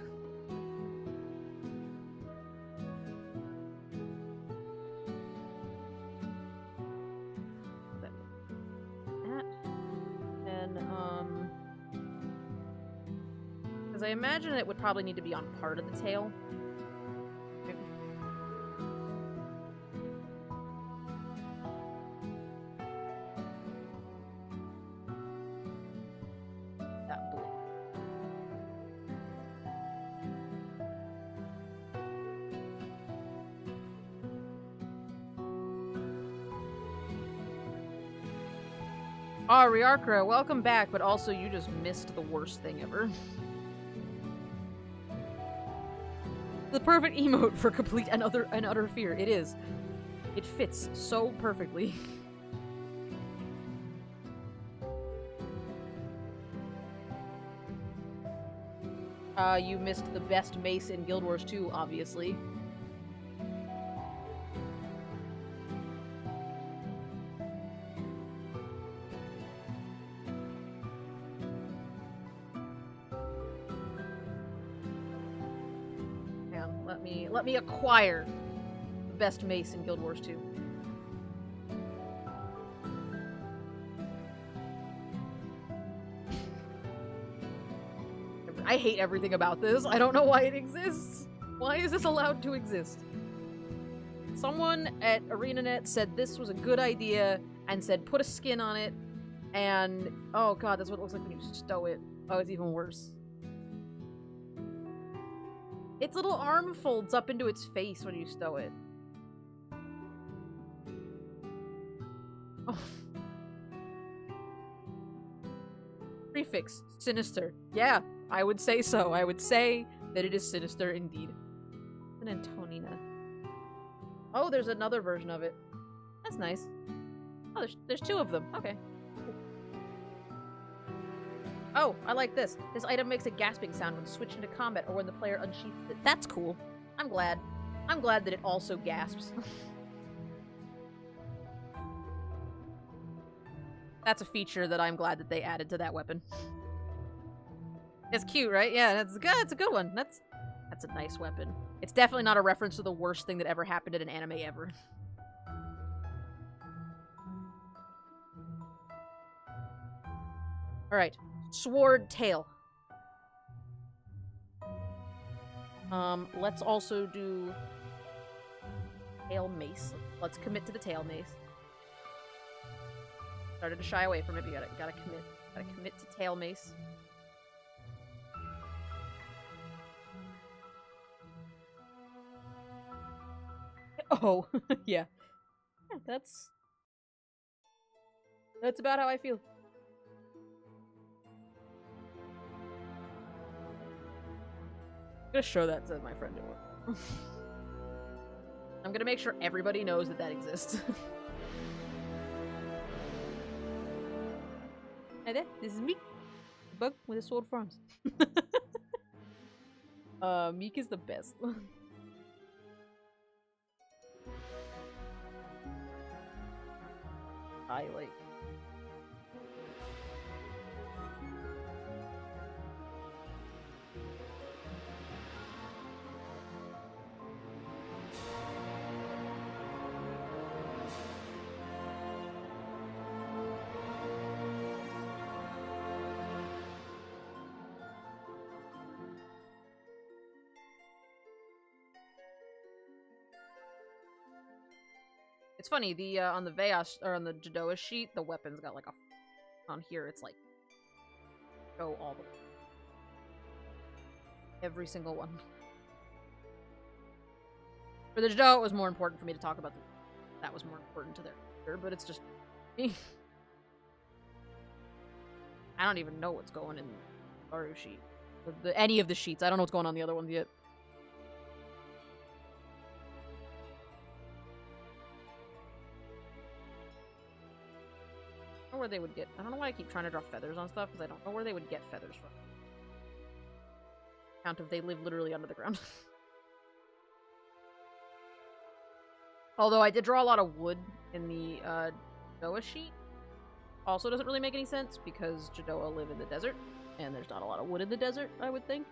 A: Because I imagine it would probably need to be on part of the tail. That blue. Oh, Riarkra, welcome back, but also you just missed the worst thing ever. The perfect emote for complete and utter fear. It is. It fits so perfectly. You missed the best mace in Guild Wars 2, obviously. Let me acquire the best mace in Guild Wars 2. I hate everything about this. I don't know why it exists. Why is this allowed to exist? Someone at ArenaNet said this was a good idea and said put a skin on it, and oh god, that's what it looks like when you stow it. Oh, it's even worse. Its little arm folds up into its face when you stow it. Oh. Prefix, sinister. Yeah, I would say so. I would say that it is sinister indeed. An Antonina. Oh, there's another version of it. That's nice. Oh, there's 2 of them. Okay. Oh, I like this. This item makes a gasping sound when switched into combat or when the player unsheaths it. That's cool. I'm glad. I'm glad that it also gasps. That's a feature that I'm glad that they added to that weapon. It's cute, right? Yeah, it's a good one. That's a nice weapon. It's definitely not a reference to the worst thing that ever happened in an anime ever. Alright. Sword tail. Let's also do tail mace. Let's commit to the tail mace. Started to shy away from it, but gotta commit. Gotta commit to tail mace. Oh, yeah. That's about how I feel. I'm gonna show that to my friend at work. I'm gonna make sure everybody knows that that exists. Hey there, this is Meek. Bug with a sword for arms. Meek is the best. I like. It's funny, the on the Veias or on the Jadoa sheet, the weapons got like a on here it's like go all the way. Every single one. For the Jadoa it was more important for me to talk about that was more important to their but it's just I don't even know what's going in the Baru sheet. Any of the sheets. I don't know what's going on the other ones yet. Where they would get. I don't know why I keep trying to draw feathers on stuff, because I don't know where they would get feathers from. Count of they live literally under the ground. Although I did draw a lot of wood in the Jadoa sheet. Also doesn't really make any sense, because Jadoa live in the desert, and there's not a lot of wood in the desert, I would think.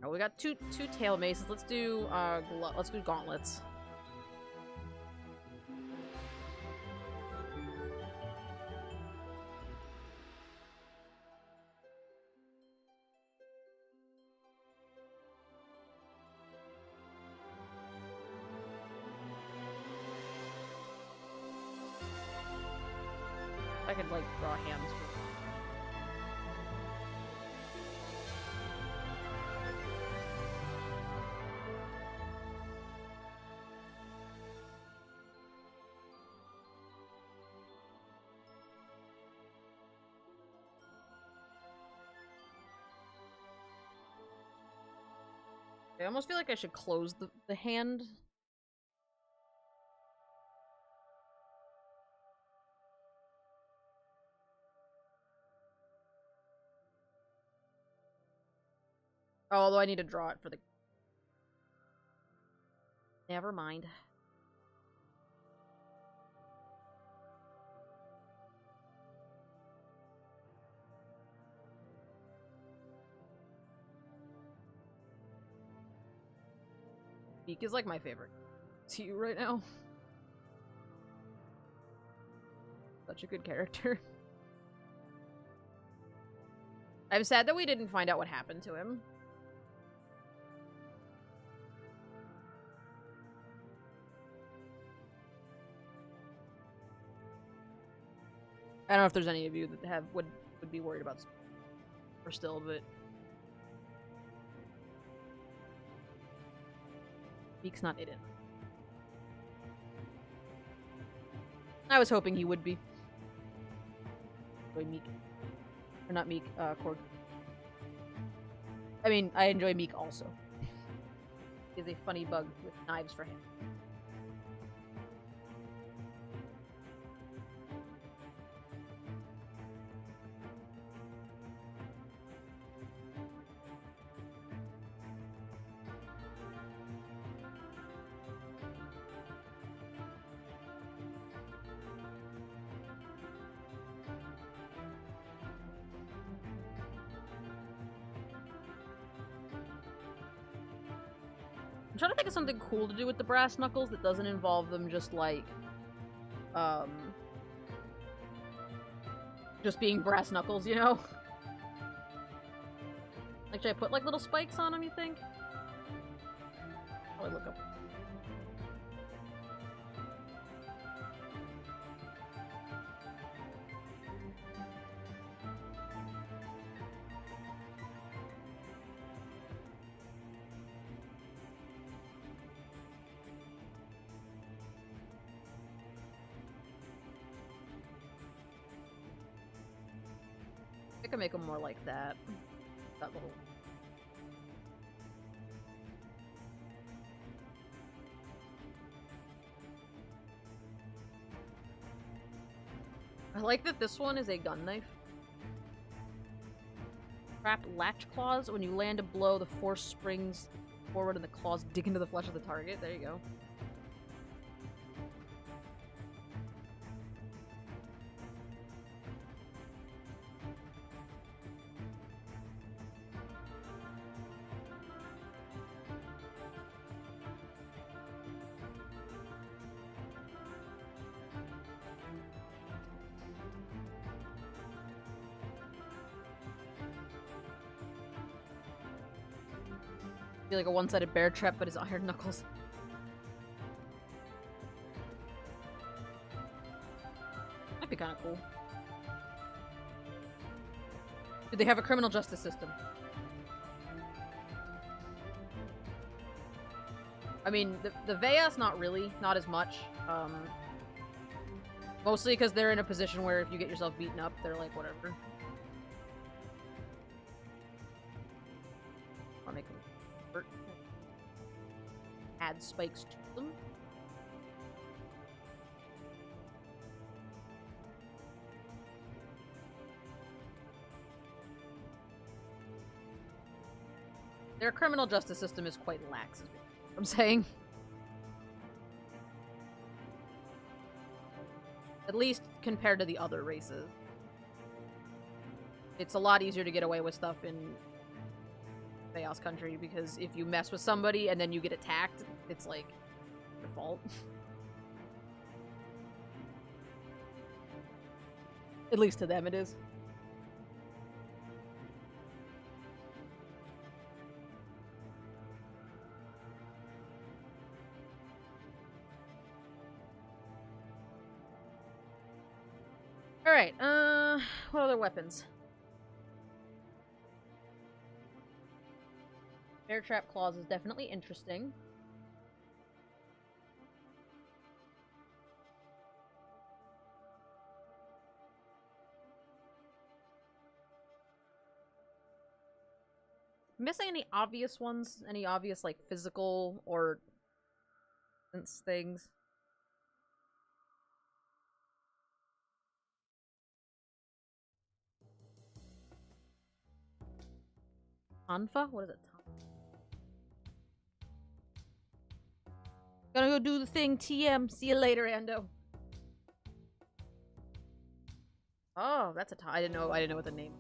A: Oh, we got two tail maces. Let's do gauntlets. I could, like, draw hands for I almost feel like I should close the hand. Although I need to draw it for the... Never mind. Beak is like my favorite to you right now. Such a good character. I'm sad that we didn't find out what happened to him. I don't know if there's any of you that would be worried about or still, but Beak's not in it. I was hoping he would be. Enjoy Meek. Or not Meek, Korg. I mean, I enjoy Meek also. He is a funny bug with knives for him. I'm trying to think of something cool to do with the brass knuckles that doesn't involve them just, like, Just being brass knuckles, you know? Like, should I put, like, little spikes on him, you think? Probably look up. I could make them more like that. That little... I like that this one is a gun knife. Trap latch claws. When you land a blow, the force springs forward and the claws dig into the flesh of the target. There you go. Be like a one-sided bear trap, but it's iron knuckles. Might be kind of cool. Do they have a criminal justice system? I mean, the Veias, not really. Not as much. Mostly because they're in a position where if you get yourself beaten up, they're like, whatever. I'll make them hurt. Add spikes to them. Their criminal justice system is quite lax, is what I'm saying. At least compared to the other races. It's a lot easier to get away with stuff in Chaos Country, because if you mess with somebody and then you get attacked, it's like your fault. At least to them it is. Alright, what other weapons? Bear trap claws is definitely interesting. Missing any obvious ones? Any obvious, like, physical or sense things? Anfa? What is it? Gonna go do the thing, TM. See you later, Ando. Oh, that's a I didn't know what the name.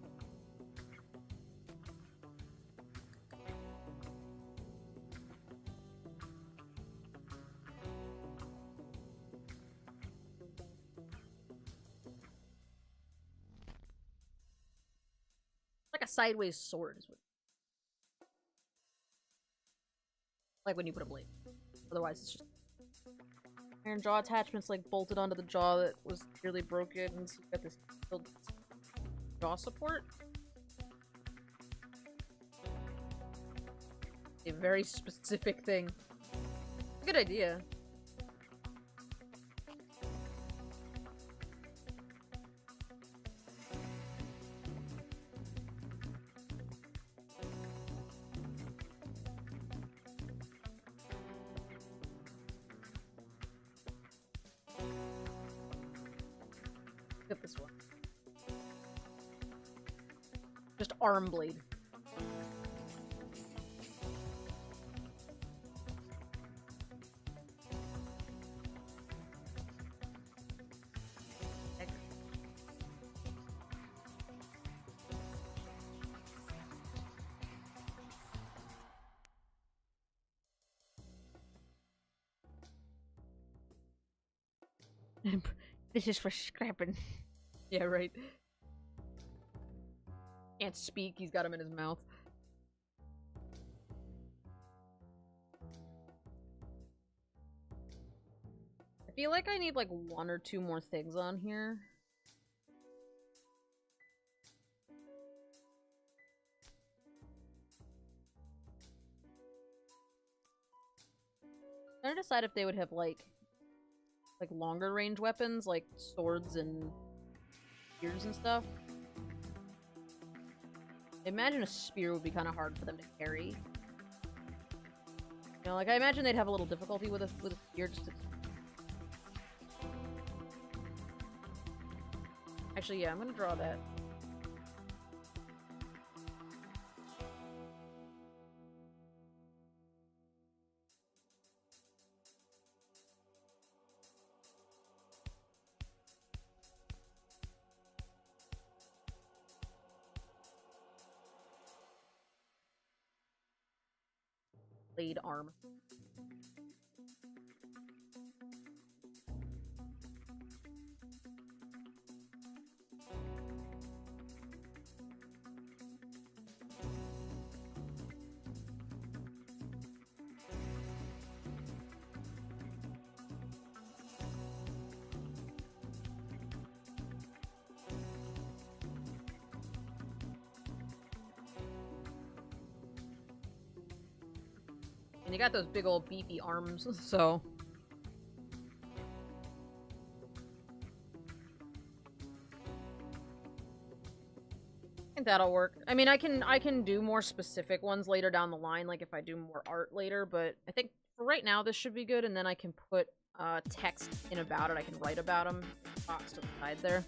A: Like a sideways sword is what. Like when you put a blade. Otherwise, it's just iron jaw attachments, like bolted onto the jaw that was clearly broken, and so you got this jaw support. A very specific thing. Good idea. Look at this one. Just arm blade. This is for scrapping. Yeah, right. can't speak, he's got him in his mouth. I feel like I need like 1 or 2 more things on here. I'm trying to decide if they would have like longer range weapons, like swords and spears and stuff. I imagine a spear would be kind of hard for them to carry. You know, like I imagine they'd have a little difficulty with a spear. Just to... Actually, yeah, I'm gonna draw that. Blade arm. And you got those big old beefy arms, so... I think that'll work. I mean, I can do more specific ones later down the line, like if I do more art later, but I think for right now this should be good, and then I can put text in about it. I can write about them. Box to the side there.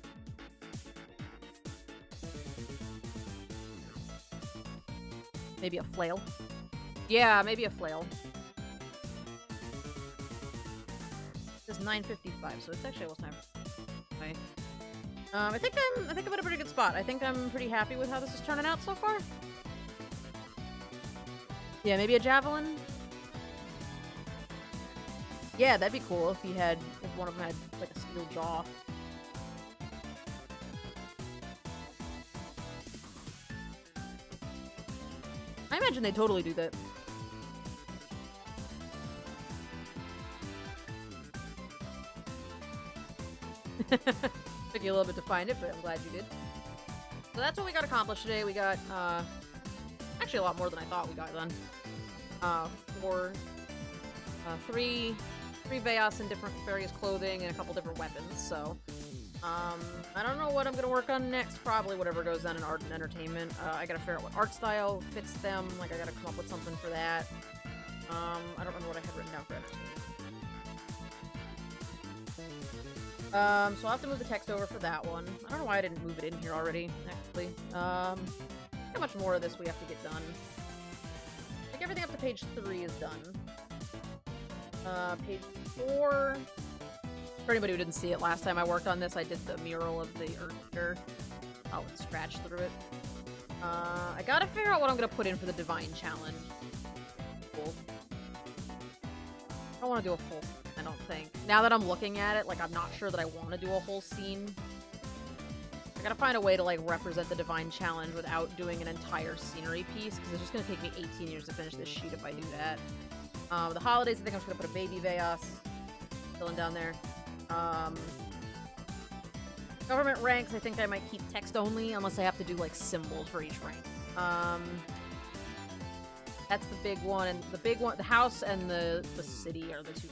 A: Maybe a flail. Yeah, maybe a flail. It's 9:55, so it's actually almost time. Okay. I think I'm in a pretty good spot. I think I'm pretty happy with how this is turning out so far. Yeah, maybe a javelin. Yeah, that'd be cool if one of them had like a steel jaw. I imagine they totally do that. Took you a little bit to find it, but I'm glad you did. So that's what we got accomplished today. We got, actually a lot more than I thought we got done. Three Veias in various clothing and a couple different weapons, so. I don't know what I'm gonna work on next. Probably whatever goes on in art and entertainment. I gotta figure out what art style fits them. Like, I gotta come up with something for that. I don't remember what I had written down for entertainment. So I'll have to move the text over for that one. I don't know why I didn't move it in here already, actually. How much more of this we have to get done? I think everything up to page 3 is done. Page 4... For anybody who didn't see it last time I worked on this, I did the mural of the Earthshaker. Oh, and scratch through it. I gotta figure out what I'm gonna put in for the Divine Challenge. Cool. I don't want to do a full... I don't think. Now that I'm looking at it, like, I'm not sure that I want to do a whole scene. I gotta find a way to, like, represent the Divine Challenge without doing an entire scenery piece, because it's just gonna take me 18 years to finish this sheet if I do that. The holidays, I think I'm just gonna put a baby Veias filling down there. Government ranks, I think I might keep text only, unless I have to do, like, symbols for each rank. That's the big one, and the big one, the house and the city are the two.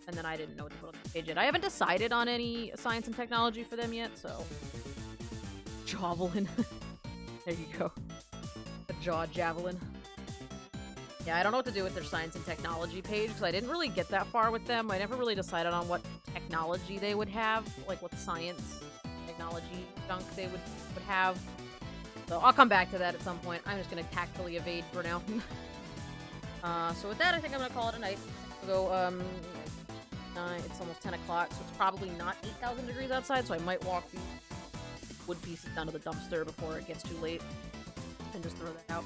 A: And then I didn't know what to put on the page yet. I haven't decided on any science and technology for them yet, so... Javelin. There you go. A jaw javelin. Yeah, I don't know what to do with their science and technology page, because I didn't really get that far with them. I never really decided on what technology they would have, like what science, technology junk they would have. So I'll come back to that at some point. I'm just going to tactfully evade for now. So with that, I think I'm going to call it a night. We'll go, it's almost 10 o'clock, so it's probably not 8,000 degrees outside, so I might walk these wood pieces down to the dumpster before it gets too late and just throw that out.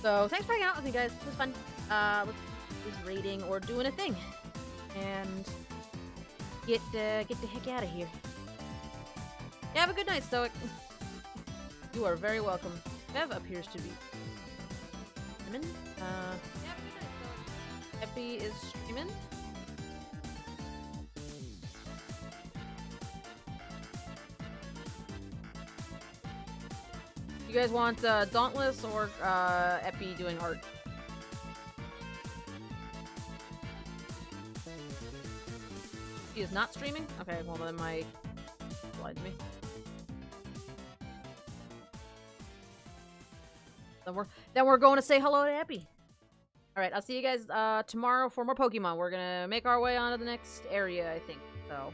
A: So thanks for hanging out with me, guys. It was fun. Let's do this raiding or doing a thing and get the heck out of here. Yeah, have a good night, Stoic. You are very welcome. Bev appears to be streaming. Epi is streaming. You guys want Dauntless or Epi doing art? He is not streaming? Okay, well then my lied to me. Then we're going to say hello to Epi. Alright, I'll see you guys tomorrow for more Pokemon. We're gonna make our way on to the next area, I think. So,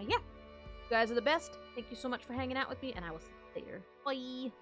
A: yeah. You guys are the best. Thank you so much for hanging out with me, and I will see you later. Bye!